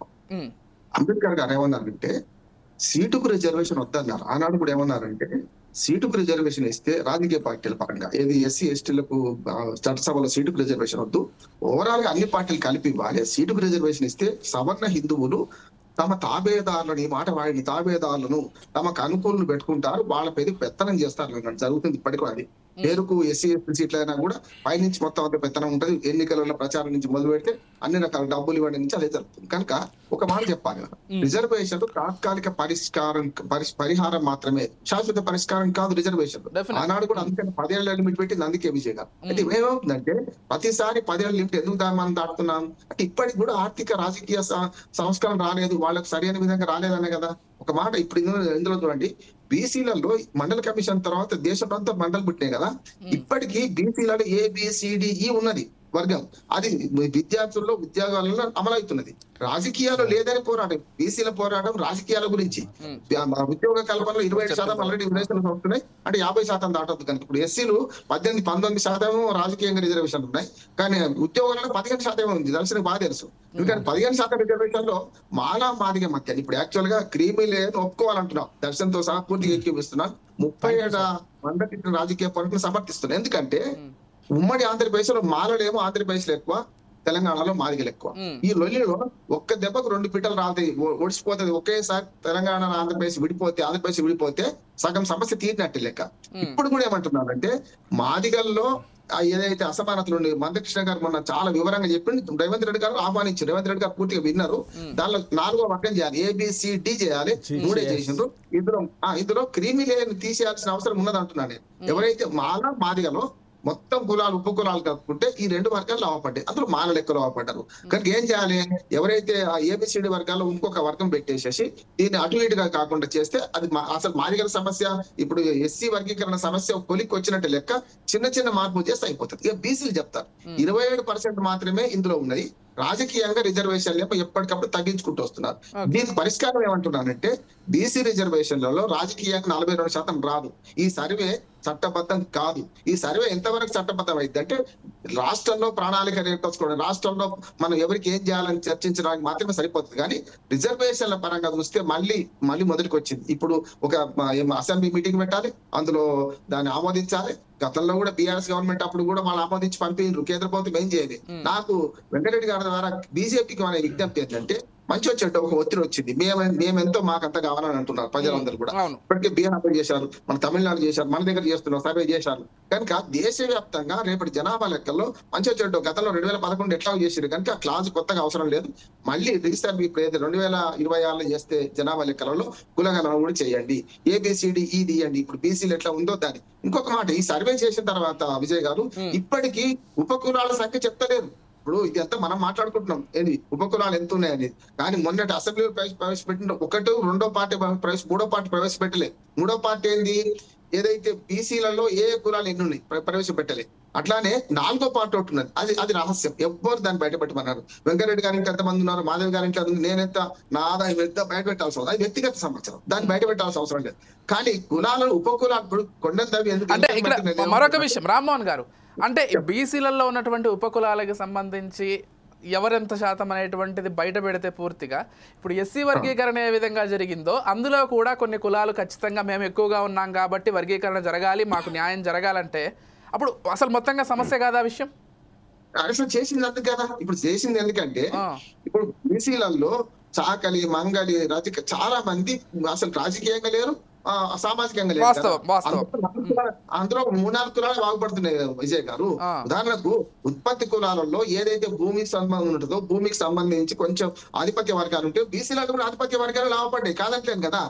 అంబేద్కర్ గారు ఏమన్నారంటే సీటుకు రిజర్వేషన్ వద్దన్నారు. ఆనాడు కూడా ఏమన్నారంటే సీటుకు రిజర్వేషన్ ఇస్తే రాజకీయ పార్టీల పరంగా ఏది ఎస్సీ ఎస్టీలకు చట్టసభలో సీటుకు రిజర్వేషన్ వద్దు, ఓవరాల్ గా అన్ని పార్టీలు కలిపి ఇవ్వాలి. సీటుకు రిజర్వేషన్ ఇస్తే సవర్ణ హిందువులు తమ తాబేదారులను, ఈ మాట వాడిని, తాబేదారులను తమకు అనుకూలను పెట్టుకుంటారు, వాళ్ళ పేరు పెత్తనం చేస్తారు. జరుగుతుంది ఇప్పటికీ. అది పేరుకు ఎస్సీ ఎస్టీ సీట్లు అయినా కూడా పైనుంచి మొత్తం అంత పెత్తనం ఉంటుంది. ఎన్నికల ప్రచారం నుంచి మొదలు పెడితే అన్ని రకాల డబ్బులు ఇవ్వడం నుంచి అదే జరుగుతుంది. కనుక ఒక మాట చెప్పాలి, రిజర్వేషన్ తాత్కాలిక పరిహారం మాత్రమే, శాశ్వత పరిష్కారం కాదు రిజర్వేషన్. ఆనాడు కూడా అందుకని 10 ఏళ్ల లిమిట్ పెట్టింది. అందుకే విజయ్ గారు అంటే ఏమవుతుందంటే ప్రతిసారి 10 ఏళ్ల లిమిట్ ఎందుకు మనం దాటుతున్నాం అంటే ఇప్పటికి కూడా ఆర్థిక రాజకీయ సంస్కరణ రాలేదు, వాళ్ళకి సరైన విధంగా రాలేదనే కదా ఒక మాట. ఇప్పుడు ఇందులో చూడండి, బీసీలలో మండల కమిషన్ తర్వాత దేశంలో మండలు పుట్టినాయి కదా, ఇప్పటికీ బీసీలలో ABCDE ఉన్నది వర్గం, అది విద్యార్థుల్లో ఉద్యోగాలలో అమలవుతున్నది. రాజకీయాలు లేదని పోరాటం, బీసీల పోరాటం రాజకీయాల గురించి. ఉద్యోగ కల్పనలో 27% ఆల్రెడీ రిజర్వేషన్లు వస్తున్నాయి, అంటే 50% దాటొద్దు. కనుక ఇప్పుడు ఎస్సీలు 18-19% రాజకీయంగా రిజర్వేషన్లు ఉన్నాయి, కానీ ఉద్యోగాలలో 15% ఉంది. దర్శనం బాగా తెలుసు. ఎందుకంటే 15% రిజర్వేషన్ లో మాలా మాదిగ మధ్య ఇప్పుడు యాక్చువల్ గా క్రీమీ లేదని ఒప్పుకోవాలంటున్నాం. దర్శనంతో సహా పూర్తిగా ఎక్కిపిస్తున్నాం. 37 మండలి రాజకీయ పరులను సమర్థిస్తున్నాం. ఎందుకంటే ఉమ్మడి ఆంధ్రప్రదేశ్ లో మాలలేమో ఆంధ్రప్రదేశ్ లో ఎక్కువ, తెలంగాణలో మాదిగలు ఎక్కువ. ఈ లొల్లిలో ఒక్క దెబ్బకు 2 పిట్టలు రావుతాయి, ఒడిసిపోతుంది. ఒకేసారి తెలంగాణ ఆంధ్రప్రదేశ్ విడిపోతే సగం సమస్య తీరినట్టు లెక్క. ఇప్పుడు కూడా ఏమంటున్నారంటే మాదిగల్లో ఏదైతే అసమానతలు ఉన్నాయి, మందకృష్ణ గారు మొన్న చాలా వివరంగా చెప్పింది. రేవంత్ రెడ్డి గారు ఆహ్వానించారు, రేవంత్ రెడ్డి గారు పూర్తిగా విన్నారు. దానిలో 4వ వర్గం చేయాలి, ABCD చేయాలి, 3 చేసిండ్రు. ఇందులో క్రీమీ లేయర్ తీసేయాల్సిన అవసరం ఉన్నది అంటున్నాను నేను. ఎవరైతే మాదిగలో మొత్తం కులాలు ఉప కులాలు కలుపుకుంటే ఈ 2 వర్గాలు లాభపడ్డాయి, అందులో మాల లెక్కలు లాభపడ్డారు. కనుక ఏం చేయాలి, ఎవరైతే ఆ ABCD వర్గాల్లో ఇంకొక వర్గం పెట్టేసేసి దీన్ని అటు ఇటుగా కాకుండా చేస్తే అది అసలు మాదిగల సమస్య, ఇప్పుడు ఎస్సీ వర్గీకరణ సమస్య కొలిక్కి వచ్చినట్టు లెక్క. చిన్న మార్పులు చేస్తే అయిపోతుంది. ఇక బీసీలు చెప్తారు 27% మాత్రమే ఇందులో ఉన్నది. రాజకీయంగా రిజర్వేషన్లు ఎప్పటికప్పుడు తగ్గించుకుంటూ వస్తున్నారు. దీనికి పరిష్కారం ఏమంటున్నానంటే బీసీ రిజర్వేషన్లలో రాజకీయంగా 42% రాదు. ఈ సర్వే చట్టబద్ధం కాదు. ఈ సర్వే ఎంతవరకు చట్టబద్ధం అయింది అంటే రాష్ట్రంలో ప్రణాళిక ఏర్పరచుకోవడం, రాష్ట్రంలో మనం ఎవరికి ఏం చేయాలని చర్చించడానికి మాత్రమే సరిపోతుంది. కానీ రిజర్వేషన్ల పరంగా చూస్తే మళ్ళీ మొదటికి వచ్చింది. ఇప్పుడు ఒక అసెంబ్లీ మీటింగ్ పెట్టాలి, అందులో దాన్ని ఆమోదించాలి. గతంలో కూడా బీఆర్ఎస్ గవర్నమెంట్ అప్పుడు కూడా వాళ్ళు ఆమోదించి పంపించారు, కేంద్ర ప్రభుత్వం ఏం చేయలేదు. నాకు వెంకటరెడ్డి గారి ద్వారా బీజేపీకి మన విజ్ఞప్తి ఏంటంటే మంచి వచ్చేట్టు ఒక ఒత్తిడి వచ్చింది. మేమెంతో మాకంతా కావాలని అంటున్నారు ప్రజలందరూ కూడా. ఇప్పటికే బీహార్ చేశారు, మన తమిళనాడు చేశారు, మన దగ్గర చేస్తున్నారు, సర్వే చేశారు. కనుక దేశవ్యాప్తంగా రేపటి జనాభా లెక్కల్లో మంచి వచ్చేట్టు గతంలో 2011 ఎట్లా చేశారు కనుక ఆ క్లాజ్ కొత్తగా అవసరం లేదు. మళ్ళీ రీసర్వే ఇప్పుడు 2026 చేస్తే జనాభా లెక్కలలో కులగణన కూడా చేయండి, ABCDE తీయండి. ఇప్పుడు బీసీలు ఎట్లా ఉందో దాన్ని. ఇంకొక మాట, ఈ సర్వే చేసిన తర్వాత విజయ్ గారు ఇప్పటికీ ఉపకులాల సంఖ్య చెప్తలేదు. ఇప్పుడు ఇది అంతా మనం మాట్లాడుకుంటున్నాం ఏంది ఉపకులాలు ఎంత ఉన్నాయని, కానీ మొన్నటి అసెంబ్లీలో ప్రవేశపెట్టిన ఒకటి రెండో పార్టీ మూడో పార్టీ ప్రవేశపెట్టలే. మూడో పార్టీ ఏంది, ఏదైతే బీసీలలో ఏ కులాలు ఎన్ని ఉన్నాయి ప్రవేశపెట్టలే. అట్లానే నాలుగో పార్టీ ఒకటి ఉన్నది, అది రహస్యం, ఎవ్వరు దాన్ని బయటపెట్టమన్నారు. వెంకటరెడ్డి గారి ఇంట్లో ఎంతమంది ఉన్నారు, మాధవి గారి ఇంట్లో నేనెంత, నా ఆదాయం ఎంత బయటపెట్టాల్సిన అవసరం, అది వ్యక్తిగత సమాచారం, దాన్ని బయటపెట్టాల్సిన అవసరం లేదు. కానీ కులాలను ఉపకులాలు ఇప్పుడు కొండవి ఎందుకు అంటే ఇక్కడ మరొక విషయం రామ్మోహన్ గారు, అంటే బీసీలలో ఉన్నటువంటి ఉపకులాలకు సంబంధించి ఎవరెంత శాతం అనేటువంటిది బయట పెడితే పూర్తిగా ఇప్పుడు ఎస్సీ వర్గీకరణ ఏ విధంగా జరిగిందో అందులో కూడా కొన్ని కులాలు ఖచ్చితంగా మేము ఎక్కువగా ఉన్నాం కాబట్టి వర్గీకరణ జరగాలి, మాకు న్యాయం జరగాలంటే అప్పుడు అసలు మొత్తంగా సమస్య కాదా విషయం? అసలు చేసింది అందుకు కదా, ఇప్పుడు చేసింది ఎందుకంటే ఇప్పుడు బీసీలలో చాకలి మంగలి రజక చాలా మంది అసలు రాజకీయంగా లేరు, సామాజికంగా లేదు. అందులో 3-4 కులాలు బాగుపడుతున్నాయి విజయ్ గారు. ఉదాహరణకు ఉత్పత్తి కులాలలో ఏదైతే భూమికి సంబంధం ఉంటుందో భూమికి సంబంధించి కొంచెం ఆధిపత్య వర్గాలు ఉంటే బీసీలలో కూడా ఆధిపత్య వర్గాలు లాభపడ్డాయి, కాదంటలేను కదా.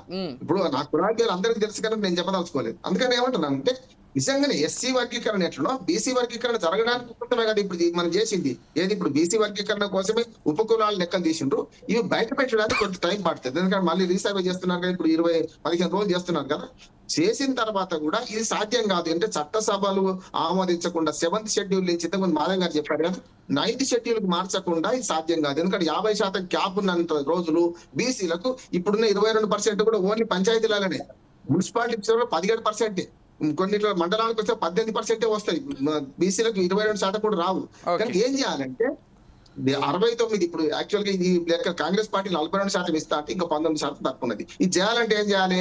ఇప్పుడు నా కులాలు అందరికీ తెలుసు కదా, నేను చెప్పదలుచుకోలేదు. అందుకని ఏమంటున్నాను అంటే నిజంగానే ఎస్సీ వర్గీకరణ ఎట్లనో బీసీ వర్గీకరణ జరగడానికి కోసమే కదా ఇప్పుడు మనం చేసింది. ఏది ఇప్పుడు బీసీ వర్గీకరణ కోసమే ఉపకులాలు లెక్కలు తీసిండ్రు. ఇవి బయట పెట్టడానికి కొంచెం టైం పడుతుంది, ఎందుకంటే మళ్ళీ రీసర్వే చేస్తున్నారు కదా, ఇప్పుడు 20-15 రోజులు చేస్తున్నారు కదా. చేసిన తర్వాత కూడా ఇది సాధ్యం కాదు అంటే చట్టసభలు ఆమోదించకుండా 7th షెడ్యూల్ నుంచి ఇంతకుముందు మాధవ్ గారు చెప్పారు కదా, 9th షెడ్యూల్ కు మార్చకుండా ఇది సాధ్యం కాదు. ఎందుకంటే 50% క్యాప్ ఉన్నంత రోజులు బీసీలకు ఇప్పుడున్న 22% కూడా ఓన్లీ పంచాయతీలలోనే, మున్సిపాలిటీ 17%, కొన్నిట్లో మండలాలకు వస్తే 18% వస్తాయి, బీసీలకు 22% కూడా రావు. కానీ ఏం చేయాలంటే 69 ఇప్పుడు యాక్చువల్ గా ఇది లెక్క కాంగ్రెస్ పార్టీ 42% ఇస్తా అంటే ఇంకా 19% తక్కువ ఉన్నది. ఇది చేయాలంటే ఏం చేయాలి,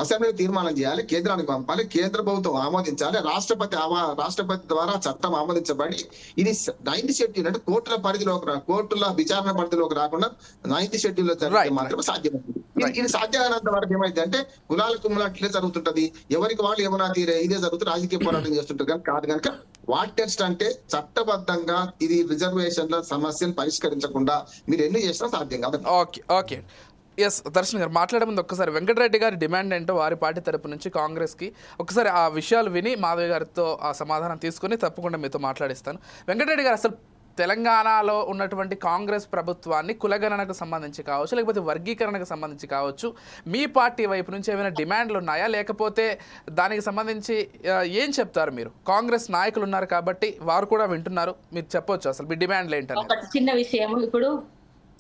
అసెంబ్లీ తీర్మానం చేయాలి, కేంద్రానికి పంపాలి, కేంద్ర ప్రభుత్వం ఆమోదించాలి, రాష్ట్రపతి ద్వారా చట్టం ఆమోదించబడి ఇది 9th షెడ్యూల్ అంటే కోర్టుల పరిధిలోకి కోర్టుల విచారణ పరిధిలోకి రాకుండా 9th షెడ్యూల్ లో మాత్రమే సాధ్యమవుతుంది. ఇది సాధ్యమైనంత వరకు ఏమైంది అంటే కులాలు అట్లే జరుగుతుంటది, ఎవరికి వాళ్ళు ఏమన్నా తీరే ఇదే జరుగుతుంది, రాజకీయ పోరాటం చేస్తుంటారు. కానీ కాదు కనుక వాట్ టెస్ట్ అంటే చట్టబద్ధంగా ఇది రిజర్వేషన్ల సమస్యను పరిష్కరించకుండా మీరు ఎన్ని చేసినా సాధ్యం కాదు. ఓకే ఎస్ దర్శన్ గారు మాట్లాడే ముందు ఒక్కసారి వెంకటరెడ్డి గారి డిమాండ్ ఏంటో వారి పార్టీ తరపు నుంచి కాంగ్రెస్కి ఒకసారి ఆ విషయాలు విని మాధవి గారితో ఆ సమాధానం తీసుకుని తప్పకుండా మీతో మాట్లాడిస్తాను. వెంకటరెడ్డి గారు, అసలు తెలంగాణలో ఉన్నటువంటి కాంగ్రెస్ ప్రభుత్వాన్ని కులగణనకు సంబంధించి కావచ్చు, లేకపోతే వర్గీకరణకు సంబంధించి కావచ్చు, మీ పార్టీ వైపు నుంచి ఏమైనా డిమాండ్లు ఉన్నాయా, లేకపోతే దానికి సంబంధించి ఏం చెప్తారు మీరు? కాంగ్రెస్ నాయకులు ఉన్నారు కాబట్టి వారు కూడా వింటున్నారు, మీరు చెప్పొచ్చు అసలు మీ డిమాండ్లు ఏంటంటే. ఒక చిన్న విషయం, ఇప్పుడు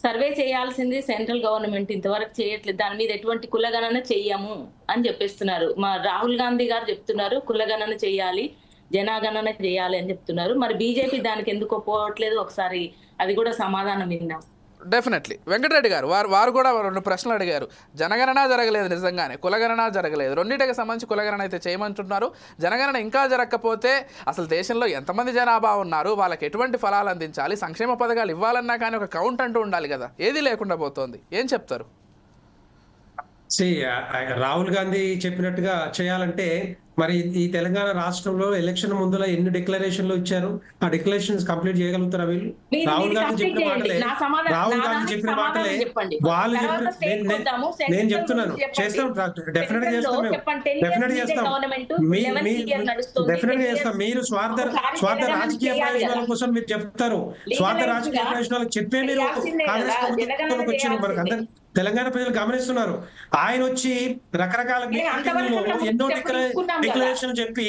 సర్వే చేయాల్సింది సెంట్రల్ గవర్నమెంట్ ఇంతవరకు చేయట్లేదు, దాని మీద ఎటువంటి కులగణన చెయ్యము అని చెప్పేస్తున్నారు. మా రాహుల్ గాంధీ గారు చెప్తున్నారు కులగణన చెయ్యాలి, జనగణన చేయాలి అని చెప్తున్నారు. మరి బీజేపీ దానికి ఎందుకు పోవట్లేదు, ఒకసారి అది కూడా సమాధానం విందాం. డెఫినెట్లీ వెంకటరెడ్డి గారు వారు కూడా 2 ప్రశ్నలు అడిగారు. జనగణన జరగలేదు, నిజంగానే కులగణన జరగలేదు, రెండింటికి సంబంధించి కులగణన అయితే చేయమంటున్నారు. జనగణన ఇంకా జరగకపోతే అసలు దేశంలో ఎంతమంది జనాభా ఉన్నారు, వాళ్ళకి ఎటువంటి ఫలాలు అందించాలి, సంక్షేమ పథకాలు ఇవ్వాలన్నా కానీ ఒక కౌంట్ అంటూ ఉండాలి కదా, ఏది లేకుండా పోతుంది, ఏం చెప్తారు? రాహుల్ గాంధీ చెప్పినట్టుగా చేయాలంటే మరి ఈ తెలంగాణ రాష్ట్రంలో ఎలక్షన్ ముందులో ఎన్ని డిక్లరేషన్లు ఇచ్చారు, ఆ డిక్లరేషన్స్ కంప్లీట్ చేయగలుగుతారా వీళ్ళు? రాహుల్ గాంధీ చెప్పిన మాటలే వాళ్ళు నేను చెప్తున్నాను, చేస్తాం, డెఫినెట్ గా చేస్తాం, డెఫినెట్ గా చేస్తాం. మీరు స్వార్థ రాజకీయ ప్రయోజనాల కోసం మీరు చెప్తారు, స్వార్థ రాజకీయ ప్రయోజనాలు చెప్పే మీరు కాంగ్రెస్ ప్రభుత్వంలోకి వచ్చారు. మనకు అందరు తెలంగాణ ప్రజలు గమనిస్తున్నారు. ఆయన వచ్చి రకరకాల ఎన్నో డిక్లరేషన్ చెప్పి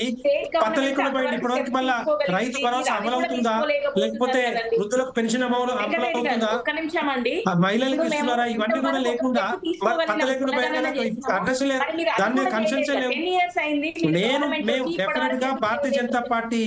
పత్త లేకుండా పోయింది. ఇప్పటివరకు మళ్ళా రైతు భరోసా అమలవుతుందా, లేకపోతే వృద్ధులకు పెన్షన్ అమలవుతుందా, మహిళలకు ఇస్తున్నారా, ఇవన్నీ కూడా లేకుండా పత్త లేకుండా పోయిన అడ్రస్ లేదు, దాని మీద కన్సెన్స్ లేవు. మేము డెఫినెట్ గా భారతీయ జనతా పార్టీ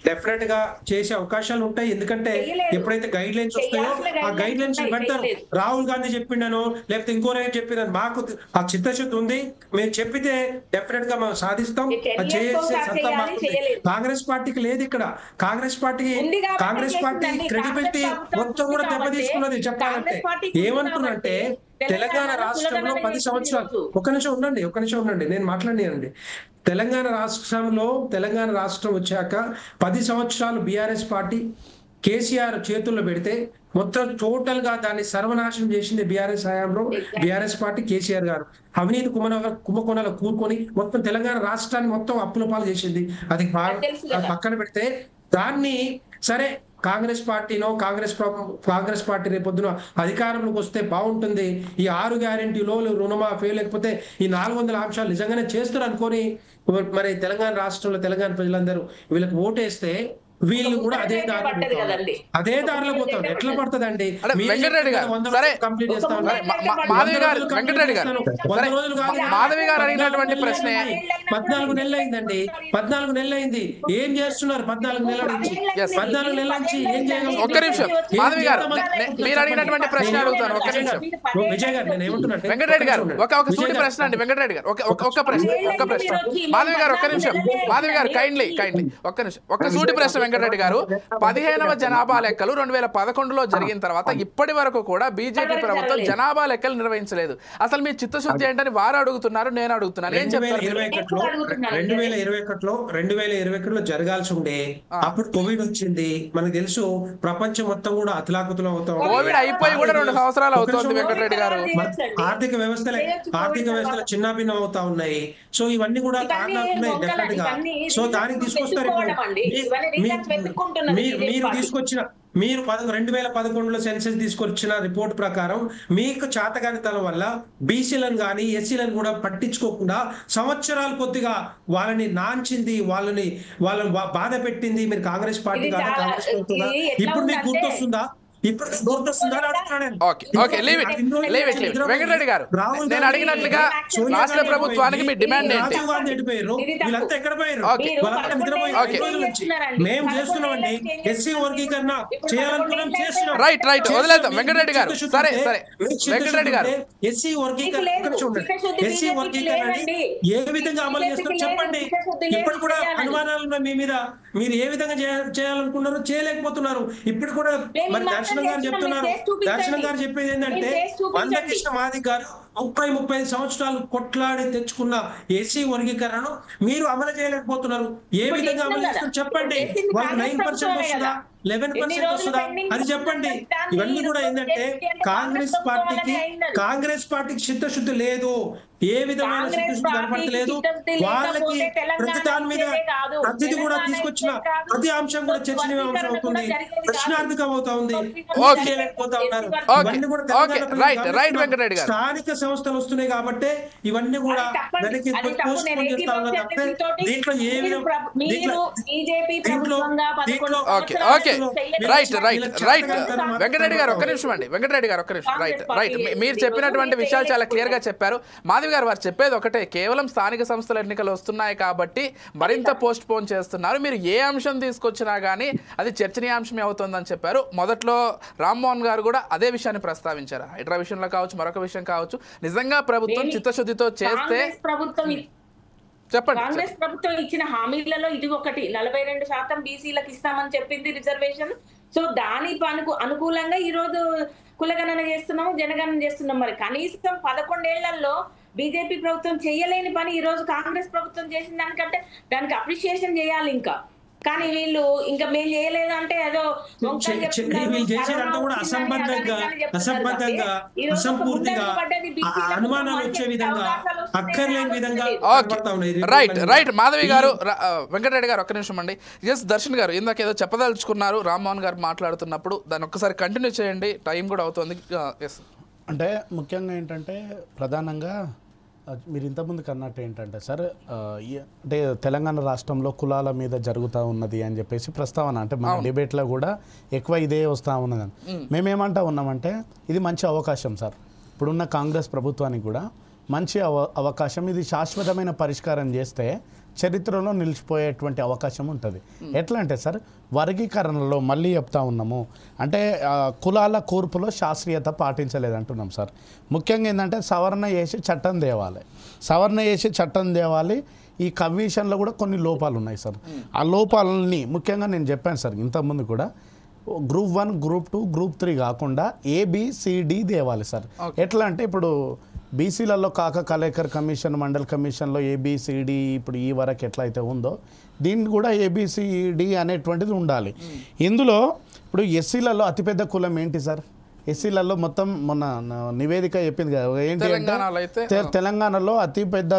డెఫినెట్ గా చేసే అవకాశాలు ఉంటాయి. ఎందుకంటే ఎప్పుడైతే గైడ్ లైన్స్ వస్తాయో ఆ గైడ్ లైన్స్ పెడతారు. రాహుల్ గాంధీ చెప్పిండను లేకపోతే ఇంకోరైనా చెప్పిన మాకు ఆ చిత్తశుద్ధి ఉంది, మేము చెప్పితే డెఫినెట్ గా మనం సాధిస్తాం, చేసే సత్తా మాకు. కాంగ్రెస్ పార్టీకి లేదు. ఇక్కడ కాంగ్రెస్ పార్టీ క్రెడిబిలిటీ మొత్తం కూడా దెబ్బతీసుకున్నది. చెప్పాలంటే ఏమంటున్నంటే తెలంగాణ రాష్ట్రంలో 10 సంవత్సరాలు ఒక నిమిషం ఉండండి, నేను మాట్లాడినానండి. తెలంగాణ రాష్ట్రం వచ్చాక 10 సంవత్సరాలు బీఆర్ఎస్ పార్టీ కేసీఆర్ చేతుల్లో పెడితే మొత్తం టోటల్ గా దాన్ని సర్వనాశనం చేసింది బీఆర్ఎస్ హయాంలో బీఆర్ఎస్ పార్టీ, కేసీఆర్ గారు. అవినీతి కుంభకోణాలు కూరుకొని మొత్తం తెలంగాణ రాష్ట్రాన్ని మొత్తం అప్పుల పాలు చేసింది. అది పక్కన పెడితే దాన్ని సరే కాంగ్రెస్ పార్టీ రేపొద్దున అధికారంలోకి వస్తే బాగుంటుంది, ఈ 6 గ్యారెంటీలో రుణమాఫీ లేకపోతే ఈ 400 అంశాలు నిజంగానే చేస్తారు అనుకొని మరి తెలంగాణ రాష్ట్రంలో తెలంగాణ ప్రజలందరూ వీళ్ళకి ఓటేస్తే వీళ్ళు కూడా అదే దారిలో పోతారు. ఎట్లా పడుతుందండి? వెంకటరెడ్డి గారు సరే, మాధవి గారు అడిగినటువంటి ప్రశ్నే 14 నెలలు అయిందండి. 14 నెలలు అయింది. ఏం చేస్తున్నారు? 14 నెలల నుంచి ఏం చేయగలరు? ఒక్క నిమిషం మాధవి గారు, మీరు అడిగినటువంటి ప్రశ్న అడుగుతాను. ఒక్క నిమిషం విజయ్ గారు, నేను ఏమంటున్నా, వెంకటరెడ్డి గారు ఒక సూటి ప్రశ్న అండి. వెంకటరెడ్డి గారు ఒక్క ప్రశ్న. మాధవి గారు ఒక్క నిమిషం. మాధవి గారు కైండ్లీ ఒక్క నిమిషం, ఒక్క సూటి ప్రశ్న. వెంకటరెడ్డి గారు, 15వ జనాభా లెక్కలు 2011లో జరిగిన తర్వాత ఇప్పటి వరకు కూడా బీజేపీ ప్రభుత్వం జనాభా లెక్కలు నిర్వహించలేదు. అసలు మీ చిత్తశుద్ధి ఏంటని వారు అడుగుతున్నారు, నేను అడుగుతున్నాను. ఏం చెప్తారు? 2021లో జరగాల్సి ఉండే, అప్పుడు కోవిడ్ వచ్చింది. మనకు తెలుసు ప్రపంచం మొత్తం కూడా అతలాకుతలం అవుతాం. కోవిడ్ అయిపోయి కూడా 2 సంవత్సరాలు అవుతుంది వెంకటరెడ్డి గారు. ఆర్థిక వ్యవస్థలు చిన్నాభిన్నం అవుతా ఉన్నాయి. సో ఇవన్నీ కూడా కారణాలు ఉన్నాయి డెఫినెట్ గా. సో దానికి తీసుకొస్తారు. మీరు తీసుకొచ్చిన 2011లో సెన్సెస్ తీసుకొచ్చిన రిపోర్ట్ ప్రకారం మీకు చేతగానితనం వల్ల బీసీలను కానీ ఎస్సీలను కూడా పట్టించుకోకుండా సంవత్సరాలు కొద్దిగా వాళ్ళని నాంచింది, వాళ్ళని బాధ పెట్టింది మీరు కాంగ్రెస్ పార్టీ కానీ కాంగ్రెస్ ప్రభుత్వం. ఇప్పుడు మీకు గుర్తొస్తుందా? వెంకటరెడ్డి గారు, నేను అడిగినట్లుగా రాష్ట్ర ప్రభుత్వానికి మీ డిమాండ్ ఏంటి? మేము చేస్తున్నామండి ఎస్సీ వర్గీకరణ చేయాలనుకున్నాం, చేస్తున్నాం. రైట్ వదిలేద్దాం వెంకటరెడ్డి గారు. సరే వెంకటరెడ్డి గారు, ఎస్సీ వర్గీకరణ ఏ విధంగా అమలు చేస్తారో చెప్పండి. ఇప్పుడు కూడా అనుమానాలు ఉన్నాయి మీ మీద. మీరు ఏ విధంగా చేయాలనుకున్నారో చేయలేకపోతున్నారు. ఇప్పుడు కూడా మరి దర్శనం గారు చెప్పేది ఏంటంటే, మందకృష్ణ మాదిగ గారు 30-35 సంవత్సరాలు కొట్లాడి తెచ్చుకున్న ఎస్సీ వర్గీకరణను మీరు అమలు చేయలేకపోతున్నారు. ఏ విధంగా అమలు చేస్తారు చెప్పండి. వాళ్ళకి 9% వస్తుందా, 11% వస్తుందా అది చెప్పండి. ఇవన్నీ కూడా ఏంటంటే కాంగ్రెస్ పార్టీకి చిత్తశుద్ధి లేదు. ఏ విధమైన చిత్తశుద్ధి కనపడలేదు. వాళ్ళకి ప్రతి దాని మీద ప్రతిది కూడా తీసుకొచ్చిన ప్రతి అంశం కూడా చర్చనీయాంశం అవుతుంది, ప్రశ్నార్థకం అవుతా ఉంది. స్థానిక సంస్థలు వస్తున్నాయి కాబట్టి ఇవన్నీ కూడా దానికి పోస్ట్పోన్ చేస్తా ఉన్నారు తప్పితే దీంట్లో ఏ వెంకటరెడ్డి గారు ఒక్క నిమిషం అండి. వెంకటరెడ్డి గారు ఒక్క నిమిషం. రైట్ మీరు చెప్పినటువంటి విషయాలు చాలా క్లియర్ గా చెప్పారు. మాధవి గారు వారు చెప్పేది ఒకటే, కేవలం స్థానిక సంస్థల ఎన్నికలు వస్తున్నాయి కాబట్టి మరింత పోస్ట్ పోన్ చేస్తున్నారు. మీరు ఏ అంశం తీసుకొచ్చినా కానీ అది చర్చనీయాంశమే అవుతుందని చెప్పారు. మొదట్లో రామ్మోహన్ గారు కూడా అదే విషయాన్ని ప్రస్తావించారు. హైడ్రా విషయంలో కావచ్చు, మరొక విషయం కావచ్చు. నిజంగా ప్రభుత్వం చిత్తశుద్ధితో చేస్తే చెప్పండి. కాంగ్రెస్ ప్రభుత్వం ఇచ్చిన హామీలలో ఇది ఒకటి. 42% బీసీలకు ఇస్తామని చెప్పింది రిజర్వేషన్. సో దాని అనుకూలంగా ఈ రోజు కులగణన చేస్తున్నాము, జనగణన చేస్తున్నాం. మరి కనీసం 11 ఏళ్లలో బీజేపీ ప్రభుత్వం చేయలేని పని ఈ రోజు కాంగ్రెస్ ప్రభుత్వం చేసిన దానికంటే దానికి అప్రిషియేషన్ చేయాలి. ఇంకా కానీ వీళ్ళు ఇంకా మేము చేయలేదు అంటే ఏదో చేసేదంతా కూడా అసంబద్ధంగా అసంపూర్తిగా అనుమానాలు వచ్చే విధంగా అక్కర్లేని విధంగా. రైట్ మాధవి గారు. వెంకటరెడ్డి గారు ఒక్క నిమిషం అండి. ఎస్ దర్శన్ గారు ఇందాక ఏదో చెప్పదలుచుకున్నారు రామ్మోహన్ గారు మాట్లాడుతున్నప్పుడు, దాన్ని ఒక్కసారి కంటిన్యూ చేయండి, టైం కూడా అవుతుంది. ఎస్ అంటే ముఖ్యంగా ఏంటంటే ప్రధానంగా మీరు ఇంతకుముందుకు అన్నట్టు ఏంటంటే సార్, అంటే తెలంగాణ రాష్ట్రంలో కులాల మీద జరుగుతూ ఉన్నది అని చెప్పేసి ప్రస్తావన, అంటే మన డిబేట్లో కూడా ఎక్కువ ఇదే వస్తూ ఉన్నదని మేమేమంటా ఉన్నామంటే ఇది మంచి అవకాశం సార్. ఇప్పుడున్న కాంగ్రెస్ ప్రభుత్వానికి కూడా మంచి అవకాశం. ఇది శాశ్వతమైన పరిష్కారం చేస్తే చరిత్రలో నిలిచిపోయేటువంటి అవకాశం ఉంటుంది. ఎట్లా అంటే సార్, వర్గీకరణలో మళ్ళీ చెప్తా ఉన్నాము అంటే కులాల కూర్పులో శాస్త్రీయత పాటించలేదంటున్నాం సార్. ముఖ్యంగా ఏంటంటే సవరణ చేసి చట్టం తేవాలి. ఈ కమిషన్లో కూడా కొన్ని లోపాలు ఉన్నాయి సార్. ఆ లోపాలని ముఖ్యంగా నేను చెప్పాను సార్ ఇంతకుముందు కూడా, గ్రూప్ 1, గ్రూప్ 2, గ్రూప్ 3 కాకుండా ABCD తేవాలి సార్. ఎట్లా అంటే ఇప్పుడు బీసీలలో కలేకర్ కమిషన్, మండల్ కమిషన్లో ABCD ఇప్పుడు ఈ వరకు ఎట్లయితే ఉందో దీన్ని కూడా ABCD అనేటువంటిది ఉండాలి. ఇందులో ఇప్పుడు ఎస్సీలలో అతిపెద్ద కులం ఏంటి సార్? ఎస్సీలలో మొత్తం మొన్న నివేదిక చెప్పింది కదా ఏంటి అంటే తెలంగాణలో అతిపెద్ద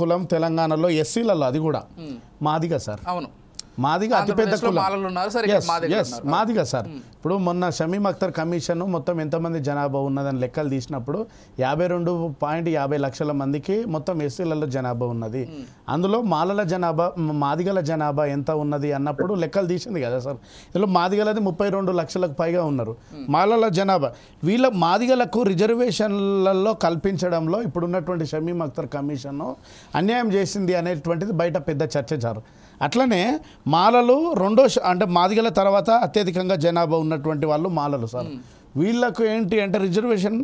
కులం తెలంగాణలో ఎస్సీలలో అది కూడా మాదిగ సార్. అవును. మాదిగ అతిపెద్ద కులం. మాదిగ సార్. ఇప్పుడు మొన్న షమీమ్ అఖ్తర్ కమిషన్ మొత్తం ఎంతమంది జనాభా ఉన్నదని లెక్కలు తీసినప్పుడు 52.50 లక్షల మందికి మొత్తం ఎస్సీలలో జనాభా ఉన్నది. అందులో మాలల జనాభా మాదిగల జనాభా ఎంత ఉన్నది అన్నప్పుడు లెక్కలు తీసింది కదా సార్. ఇందులో మాదిగలది 32 లక్షలకు పైగా ఉన్నారు. మాలల జనాభా వీళ్ళ మాదిగలకు రిజర్వేషన్లలో కల్పించడంలో ఇప్పుడున్నటువంటి షమీమ్ అఖ్తర్ కమిషన్ అన్యాయం చేసింది అనేటువంటిది బయట పెద్ద చర్చ జారు. అట్లనే మాలలు అంటే మాదిగల తర్వాత అత్యధికంగా జనాభా ఉన్నటువంటి వాళ్ళు మాలలు సార్. వీళ్ళకు ఏంటి అంటే రిజర్వేషన్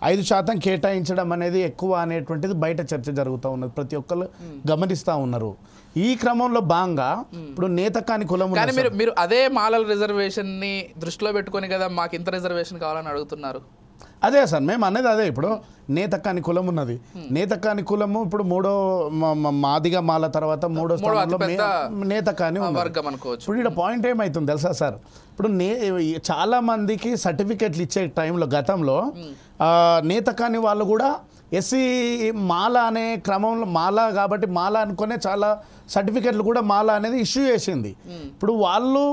5% కేటాయించడం అనేది ఎక్కువ అనేటువంటిది బయట చర్చ జరుగుతూ ఉన్నది. ప్రతి ఒక్కరు గమనిస్తూ ఉన్నారు. ఈ క్రమంలో భాగంగా ఇప్పుడు నేతకాని కులం మీరు అదే మాలల రిజర్వేషన్ ని దృష్టిలో పెట్టుకొని కదా మాకు ఇంత రిజర్వేషన్ కావాలని అడుగుతున్నారు. అదే సార్ మేము అనేది అదే. ఇప్పుడు నేతకాని కులం ఉన్నది. నేతకాని కులము ఇప్పుడు మూడో మాదిగ మాల తర్వాత మూడో స్థానంలో నేతకాని వర్గం అనుకోవచ్చు. ఇప్పుడు ఇక్కడ పాయింట్ ఏమవుతుంది తెలుసా సార్, ఇప్పుడు చాలా మందికి సర్టిఫికెట్లు ఇచ్చే టైంలో గతంలో నేతకాని వాళ్ళు కూడా ఎస్సీ మాల అనే క్రమంలో మాల కాబట్టి మాల అనుకునే చాలా సర్టిఫికెట్లు కూడా మాల అనేది ఇష్యూ చేసింది. ఇప్పుడు వాళ్ళు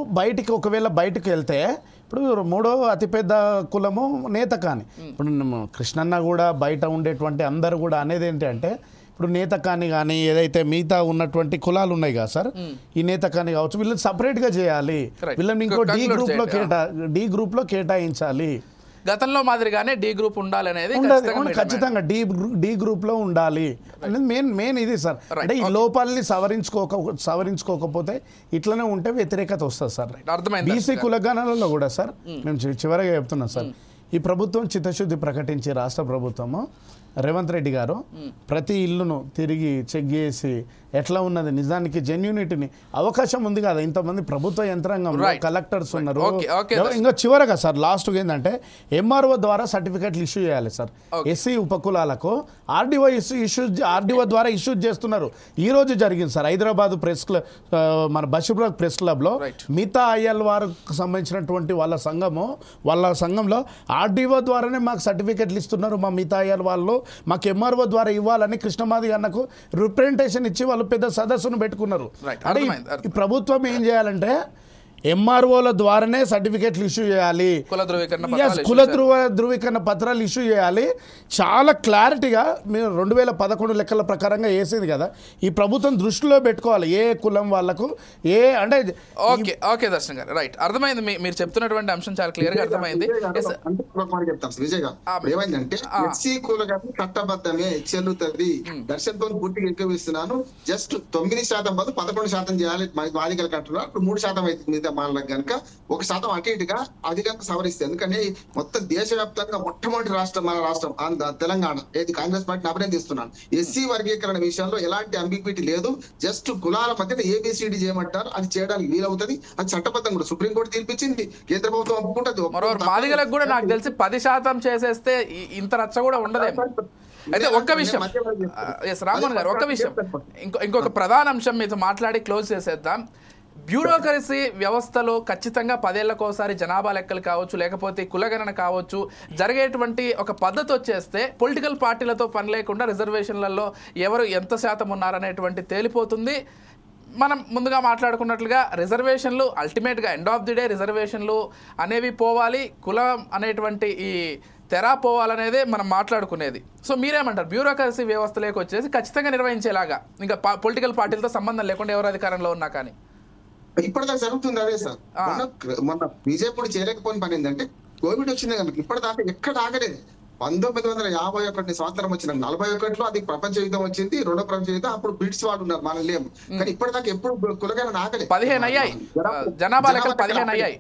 ఒకవేళ బయటికి వెళ్తే ఇప్పుడు మూడో అతిపెద్ద కులము నేతకాని. ఇప్పుడు కృష్ణన్న కూడా బయట ఉండేటువంటి అందరూ కూడా అనేది ఏంటంటే ఇప్పుడు నేతకాని కానీ ఏదైతే మిగతా ఉన్నటువంటి కులాలు ఉన్నాయి కదా సార్, ఈ నేతకాని కావచ్చు వీళ్ళని సపరేట్గా చేయాలి, వీళ్ళని ఇంకో డి గ్రూప్లో కేటాయించాలి. గతంలో మాదిరిగానే డి గ్రూప్ ఉండాలనేది ఖచ్చితంగా డి గ్రూప్ లో ఉండాలి అనేది మెయిన్ ఇది సార్. అంటే ఈ లోపాలని సవరించుకోకపోతే ఇట్లనే ఉంటే వ్యతిరేకత వస్తుంది సార్. బీసీ కులగణాలలో కూడా సార్ మేము చివరిగా చెప్తున్నాం సార్, ఈ ప్రభుత్వం చిత్తశుద్ధి ప్రకటించి రాష్ట్ర ప్రభుత్వము రేవంత్ రెడ్డి గారు ప్రతి ఇల్లును తిరిగి చెక్ చేసి ఎట్లా ఉన్నది నిజానికి జెన్యూనిటీని అవకాశం ఉంది కదా, ఇంతమంది ప్రభుత్వ యంత్రాంగంలో కలెక్టర్స్ ఉన్నారు. ఇంకా చివరగా సార్ లాస్ట్గా ఏంటంటే ఎంఆర్ఓ ద్వారా సర్టిఫికెట్లు ఇష్యూ చేయాలి సార్. ఎస్సీ ఉపకులాలకు ఆర్డీఓ ద్వారా ఇష్యూ చేస్తున్నారు. ఈ రోజు జరిగింది సార్ హైదరాబాద్ ప్రెస్ క్లబ్, మన బషీర్బాగ్ ప్రెస్ క్లబ్లో మిగతా ఐఎల్ వారికి సంబంధించినటువంటి వాళ్ళ సంఘంలో ఆర్డీఓ ద్వారానే మాకు సర్టిఫికెట్లు ఇస్తున్నారు మా మిగతా ఐఎల్ వాళ్ళు, మాకు ఎంఆర్ఓ ద్వారా ఇవ్వాలని కృష్ణమాది అన్నకు రిప్రజెంటేషన్ ఇచ్చి వాళ్ళు పెద్ద సదస్సును పెట్టుకున్నారు. అంటే ఈ ప్రభుత్వం ఏం చేయాలంటే ఎంఆర్ఓల ద్వారానే సర్టిఫికెట్లు ఇష్యూ చేయాలి, కుల ధృవీకరణ పత్రాలు ఇష్యూ చేయాలి. చాలా క్లారిటీగా మీరు 2011 లెక్కల ప్రకారంగా వేసింది కదా, ఈ ప్రభుత్వం దృష్టిలో పెట్టుకోవాలి ఏ కులం వాళ్ళకు అంటే. ఓకే దర్శన్ గారు రైట్, అర్థమైంది. మీరు చెప్తున్నటువంటి అంశం చాలా క్లియర్ గా అర్థమైంది. ఏమైందంటే ఎస్సీ కులగతి చట్టబద్ధమే చెల్లుతుంది. దర్శన్తో పూర్తిగా ఎక్కువిస్తున్నాను. జస్ట్ 9% బదులు 11% చేయాలి బాలికలు కట్టున్నారు. ఇప్పుడు 3% అవుతుంది మాలకు కనుక 1% అటు ఇటుగా అధికంగా సవరిస్తే. ఎందుకంటే మొత్తం దేశవ్యాప్తంగా మొట్టమొదటి రాష్ట్రం మన రాష్ట్రం తెలంగాణ. ఏది కాంగ్రెస్ పార్టీని అభినందిస్తున్నాను. ఎస్సీ వర్గీకరణ విషయంలో ఎలాంటి అంబిగ్విటీ లేదు. జస్ట్ కులాల మధ్యన ఏబిసిడి చేయమంటారు, అది చేయడానికి వీలవుతుంది. అది చట్టబద్ధం కూడా సుప్రీంకోర్టు తీర్పిచ్చింది, కేంద్ర ప్రభుత్వం ఒప్పుకుంటుంది. మాదిగలకు కూడా నాకు తెలిసి 10% చేసేస్తే ఇంత రచ్చ కూడా ఉండదేమో. అయితే ఒక్క విషయం రామ్మోహన్ గారు, ఒక్క విషయం ఇంకొక ప్రధాన అంశం మీతో మాట్లాడి క్లోజ్ చేసేద్దాం. బ్యూరోక్రసీ వ్యవస్థలో ఖచ్చితంగా 10 ఏళ్లకోసారి జనాభా లెక్కలు కావచ్చు, లేకపోతే కులగణన కావచ్చు, జరిగేటువంటి ఒక పద్ధతి వచ్చేస్తే పొలిటికల్ పార్టీలతో పని లేకుండా రిజర్వేషన్లలో ఎవరు ఎంత శాతం ఉన్నారనేటువంటి తేలిపోతుంది. మనం ముందుగా మాట్లాడుకున్నట్లుగా రిజర్వేషన్లు అల్టిమేట్గా ఎండ్ ఆఫ్ ది డే రిజర్వేషన్లు అనేవి పోవాలి, కులం అనేటువంటి ఈ తెరా పోవాలనేదే మనం మాట్లాడుకునేది. సో మీరేమంటారు, బ్యూరోక్రసీ వ్యవస్థలోకి వచ్చేసి ఖచ్చితంగా నిర్వహించేలాగా ఇంకా పొలిటికల్ పార్టీలతో సంబంధం లేకుండా ఎవరు అధికారంలో ఉన్నా కానీ? ఇప్పటిదాకా జరుగుతుంది అదే సార్. మొన్న బీజేపీ చేయలేకపోయిన పని ఏంటంటే కోవిడ్ వచ్చింది కనుక ఇప్పటిదాకా ఎక్కడ ఆగలేదు. 1951 స్వాతంత్రం వచ్చిన 41లో అది ప్రపంచ యుద్ధం వచ్చింది, రెండో ప్రపంచ యుద్ధం. అప్పుడు బ్రిటిష్ వాళ్ళు ఉన్నారు, మనం లేము. కానీ ఇప్పటిదాకా ఎప్పుడు కులగణన ఆగలేదు. 15 అయ్యాయి జనాభా లెక్కలు, 15 అయ్యాయి.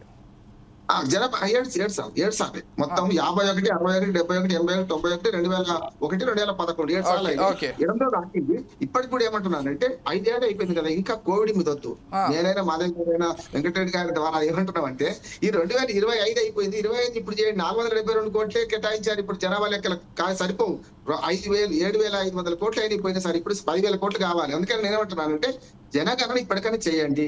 జనాభా 7 సార్లు మొత్తం 51, 61, 71, 81, 91, 2001, 2011 7 సార్లు అయింది. 8వ దాటింది. ఇప్పటికి కూడా ఏమంటున్నానంటే 5 ఏళ్ళు అయిపోయింది కదా, ఇంకా కోవిడ్ మీద వద్దు. నేనైనా మాదేవైనా వెంకటరెడ్డి గారి ద్వారా ఏమంటున్నామంటే ఈ 2025 అయిపోయింది, 25 ఇప్పుడు చేయండి. 472 కోట్లే కేటాయించారు. ఇప్పుడు జనాభా లెక్కలు సరిపోవు. 7,500 కోట్లు అయిపోయినా సరే ఇప్పుడు 10,000 కోట్లు కావాలి. అందుకని నేనేమంటున్నానంటే జనగణన ఇప్పటికైనా చేయండి.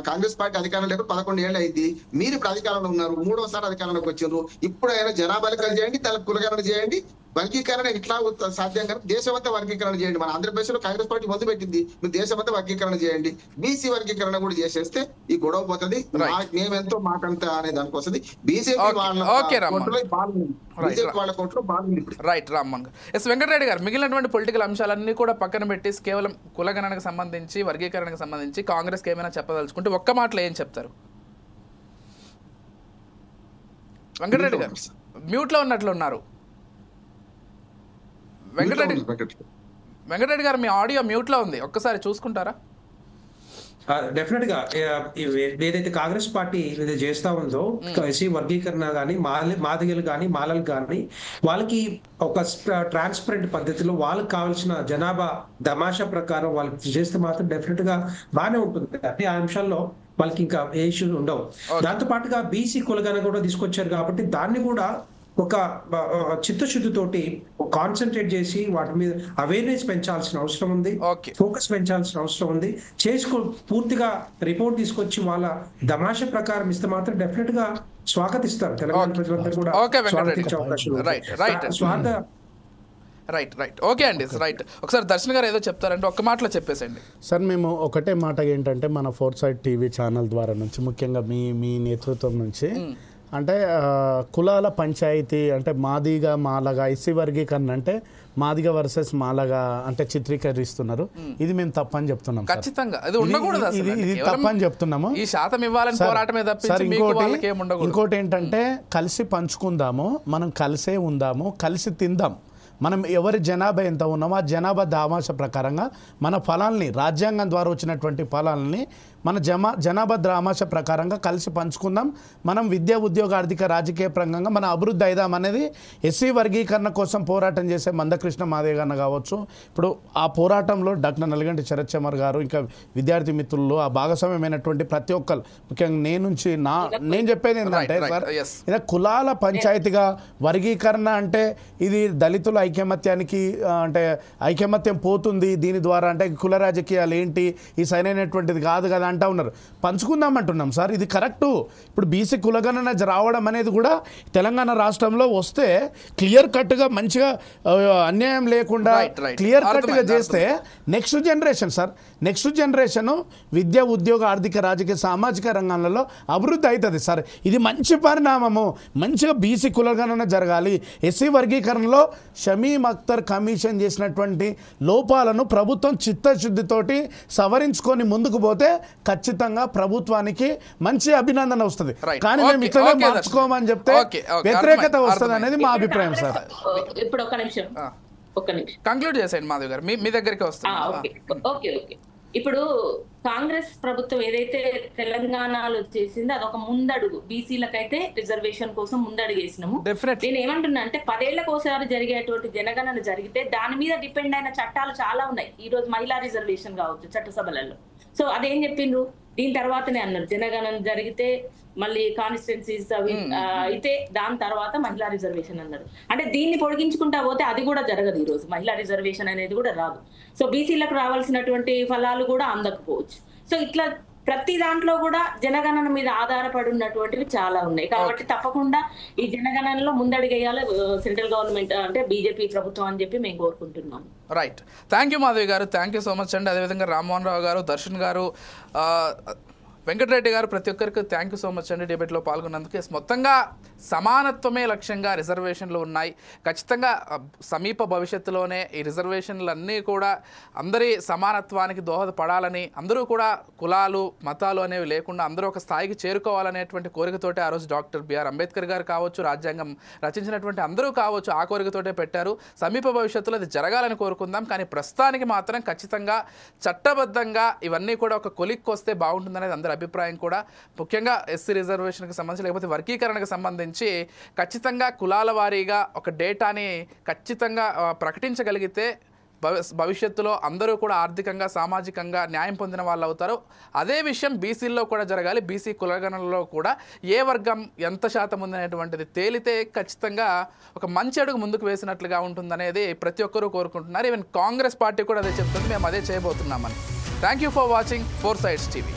కాంగ్రెస్ పార్టీ అధికారంలో లేకపోతే 11 ఏళ్ళు అయింది. మీరు ఇప్పుడు అధికారంలో ఉన్నారు, 3వ సారి అధికారంలోకి వచ్చారు. ఇప్పుడైనా జనాభా లెక్కలు చేయండి, కులగణన చేయండి. వర్గీకరణ ఎట్లా సాధ్యం కానీ దేశమంతా వర్గీకరణ చేయండి. మన ఆంధ్రప్రదేశ్ లో కాంగ్రెస్ పార్టీ మొదలుపెట్టింది, మీరు దేశమంతా వర్గీకరణ చేయండి, బీసీ వర్గీకరణ కూడా చేసేస్తే ఈ గొడవ పోతుంది. మేమెంతో మాకంత అనే దానికి వస్తుంది. బీజేపీ వాళ్ళ కోట్లో బాగుంది. రైట్ రామ్మోహన్ గారు. ఎస్ వెంకటరెడ్డి గారు, మిగిలినటువంటి పొలిటికల్ అంశాలన్నీ కూడా పక్కన పెట్టేసి కేవలం కులగణనకు సంబంధించి వర్గీకరణకు సంబంధించి కాంగ్రెస్కి ఏమైనా చెప్పదలుచుకుంటే ఒక్క మాటలో ఏం చెప్తారు? వెంకటరెడ్డి గారు మ్యూట్ లో ఉన్నట్లు ఉన్నారు. వెంకటరెడ్డి గారు మీ ఆడియో మ్యూట్ లో ఉంది, ఒక్కసారి చూసుకుంటారా? డెఫినెట్ గా ఏదైతే కాంగ్రెస్ పార్టీ ఏదైతే చేస్తా ఉందో ఎస్సీ వర్గీకరణ కానీ మాదిగలు కానీ మాలలు కానీ వాళ్ళకి ఒక ట్రాన్స్పరెంట్ పద్ధతిలో వాళ్ళకి కావాల్సిన జనాభా దమాషా ప్రకారం వాళ్ళకి చేస్తే మాత్రం డెఫినెట్ గా బాగానే ఉంటుంది. అన్ని అంశాల్లో వాళ్ళకి ఇంకా ఏ ఇష్యూస్ ఉండవు. దాంతో పాటుగా బీసీ కులగణన కూడా తీసుకొచ్చారు కాబట్టి దాన్ని కూడా ఒక చిత్తశుద్ధితోటి కాన్సన్ట్రేట్ చేసి వాటి మీద అవేర్నెస్ పెంచాల్సిన అవసరం ఉంది, ఫోకస్ పెంచాల్సిన అవసరం ఉంది. పూర్తిగా రిపోర్ట్ తీసుకొచ్చి వాళ్ళ దమాషా ప్రకారం ఇస్తే మాత్రం డెఫినెట్ గా స్వాగతిస్తారు. తెలంగాణ ప్రజలందరూ కూడా స్వాగతించే అవకాశం. రైట్ ఓకే అండి. రైట్, ఒకసారి దర్శన్ గారు ఏదో చెప్తారంటే ఒక్క మాటలో చెప్పేసండి సార్. మేము ఒకటే మాట ఏంటంటే మన ఫోర్ సైడ్ టీవీ ఛానల్ ద్వారా నుంచి ముఖ్యంగా మీ నేతృత్వం నుంచి అంటే కులాల పంచాయతీ అంటే మాదిగా మాలగా ఎస్సీ వర్గీకరణ అంటే మాదిగా వర్సెస్ మాలగా అంటే చిత్రీకరిస్తున్నారు. ఇది మేము తప్పని చెప్తున్నాం. ఖచ్చితంగా ఇది తప్పని చెప్తున్నాము. సార్ ఇంకోటి ఏంటంటే కలిసి పంచుకుందాము, మనం కలిసే ఉందాము, కలిసి తిందాం. మనం ఎవరి జనాభా ఎంత ఉన్నామో ఆ జనాభా దామాష ప్రకారంగా మన ఫలాల్ని రాజ్యాంగం ద్వారా వచ్చినటువంటి ఫలాలని మన జనాభా దామాష ప్రకారంగా కలిసి పంచుకుందాం. మనం విద్యా ఉద్యోగ ఆర్థిక రాజకీయ పరంగా మన అభివృద్ధి అయిదాం అనేది ఎస్సీ వర్గీకరణ కోసం పోరాటం చేసే మందకృష్ణ మాదేవ్ గారు కావచ్చు. ఇప్పుడు ఆ పోరాటంలో డాక్టర్ నల్గంటి శరత్ చమర్ గారు ఇంకా విద్యార్థి మిత్రులు ఆ భాగస్వామ్యమైనటువంటి ప్రతి ఒక్కరు ముఖ్యంగా నేను చెప్పేది ఏంటంటే సార్, ఇది కులాల పంచాయతీగా వర్గీకరణ అంటే ఇది దళితుల ఐకమత్యానికి అంటే ఐకమత్యం పోతుంది దీని ద్వారా, అంటే కుల రాజకీయాలు ఏంటి ఈ సరైనటువంటిది కాదు కదా అంటా ఉన్నారు. పంచుకుందాం అంటున్నాం సార్, ఇది కరెక్టు. ఇప్పుడు బీసీ కులగణన రావడం అనేది కూడా తెలంగాణ రాష్ట్రంలో వస్తే క్లియర్ కట్గా మంచిగా అన్యాయం లేకుండా క్లియర్ కట్గా చేస్తే next generation sir, next generation విద్య ఉద్యోగ ఆర్థిక రాజకీయ సామాజిక రంగాలలో అభివృద్ధి అవుతుంది సార్. ఇది మంచి పరిణామము. మంచిగా బీసీ కులగణన జరగాలి. ఎస్సీ వర్గీకరణలో షమీమ్ అఖ్తర్ కమిషన్ చేసినటువంటి లోపాలను ప్రభుత్వం చిత్తశుద్ధితోటి సవరించుకొని ముందుకు పోతే ఖచ్చితంగా ప్రభుత్వానికి మంచి అభినందన వస్తుంది. కానీ మేము ఇట్లా మార్చుకోమని చెప్తే వ్యతిరేకత వస్తుంది అనేది మా అభిప్రాయం సార్. ఇప్పుడు ఒక నిమిషం కంక్లూడ్ చేసేయండి మాధవ్ గారు, మీ దగ్గరికి వస్తుంది. ఇప్పుడు కాంగ్రెస్ ప్రభుత్వం ఏదైతే తెలంగాణలో చేసిందో అదొక ముందడుగు. బీసీలకైతే రిజర్వేషన్ కోసం ముందడుగు వేసినాము. నేను ఏమంటున్నా అంటే 10 ఏళ్లకోసారి జరిగేటువంటి జనగణన జరిగితే దాని మీద డిపెండ్ అయిన చట్టాలు చాలా ఉన్నాయి. ఈ రోజు మహిళా రిజర్వేషన్ కావచ్చు చట్టసభలలో. సో అదేం చెప్పిండ్రు, దీని తర్వాతనే అన్నారు జనగణన జరిగితే మళ్ళీ కాన్స్టిట్యున్సీస్ అవి అయితే దాని తర్వాత మహిళా రిజర్వేషన్ అన్నారు. అంటే దీన్ని పొడిగించుకుంటా పోతే అది కూడా జరగదు. ఈ రోజు మహిళా రిజర్వేషన్ అనేది కూడా రాదు. సో బీసీలకు రావాల్సినటువంటి ఫలాలు కూడా అందకపోవచ్చు. సో ఇట్లా ప్రతి దాంట్లో కూడా జనగణన మీద ఆధారపడి ఉన్నటువంటివి చాలా ఉన్నాయి. కాబట్టి తప్పకుండా ఈ జనగణనలో ముందడుగేయాలి సెంట్రల్ గవర్నమెంట్ అంటే బీజేపీ ప్రభుత్వం అని చెప్పి మేము కోరుకుంటున్నాం. రైట్, థ్యాంక్ యూ మాధవి గారు, థ్యాంక్ యూ సో మచ్ అండి. అదేవిధంగా రామ్మోహన్ రావు గారు, దర్శన్ గారు, వెంకటరెడ్డి గారు, ప్రతి ఒక్కరికి థ్యాంక్ యూ సో మచ్ అండి డిబేట్లో పాల్గొన్నందుకు. మొత్తంగా సమానత్వమే లక్ష్యంగా రిజర్వేషన్లు ఉన్నాయి. ఖచ్చితంగా సమీప భవిష్యత్తులోనే ఈ రిజర్వేషన్లు అన్నీ కూడా అందరి సమానత్వానికి దోహదపడాలని, అందరూ కూడా కులాలు మతాలు అనేవి లేకుండా అందరూ ఒక స్థాయికి చేరుకోవాలనేటువంటి కోరికతోటే ఆ రోజు డాక్టర్ బిఆర్ అంబేద్కర్ గారు కావచ్చు, రాజ్యాంగం రచించినటువంటి అందరూ కావచ్చు, ఆ కోరికతోటే పెట్టారు. సమీప భవిష్యత్తులో అది జరగాలని కోరుకుందాం. కానీ ప్రస్తుతానికి మాత్రం ఖచ్చితంగా చట్టబద్ధంగా ఇవన్నీ కూడా ఒక కొలిక్కి వస్తే బాగుంటుందనేది అందరి అభిప్రాయం కూడా. ముఖ్యంగా ఎస్సీ రిజర్వేషన్కి సంబంధించి లేకపోతే వర్గీకరణకు సంబంధించి ఖచ్చితంగా కులాల వారీగా ఒక డేటాని ఖచ్చితంగా ప్రకటించగలిగితే భవిష్యత్తులో అందరూ కూడా ఆర్థికంగా సామాజికంగా న్యాయం పొందిన వాళ్ళు అవుతారు. అదే విషయం బీసీల్లో కూడా జరగాలి. బీసీ కులగణనలో కూడా ఏ వర్గం ఎంత శాతం ఉందనేటువంటిది తేలితే ఖచ్చితంగా ఒక మంచి అడుగు ముందుకు వేసినట్లుగా ఉంటుందనేది ప్రతి ఒక్కరూ కోరుకుంటున్నారు. ఈవెన్ కాంగ్రెస్ పార్టీ కూడా అదే చెప్తుంది, మేము అదే చేయబోతున్నామని. Thank you for watching 4 Sides TV.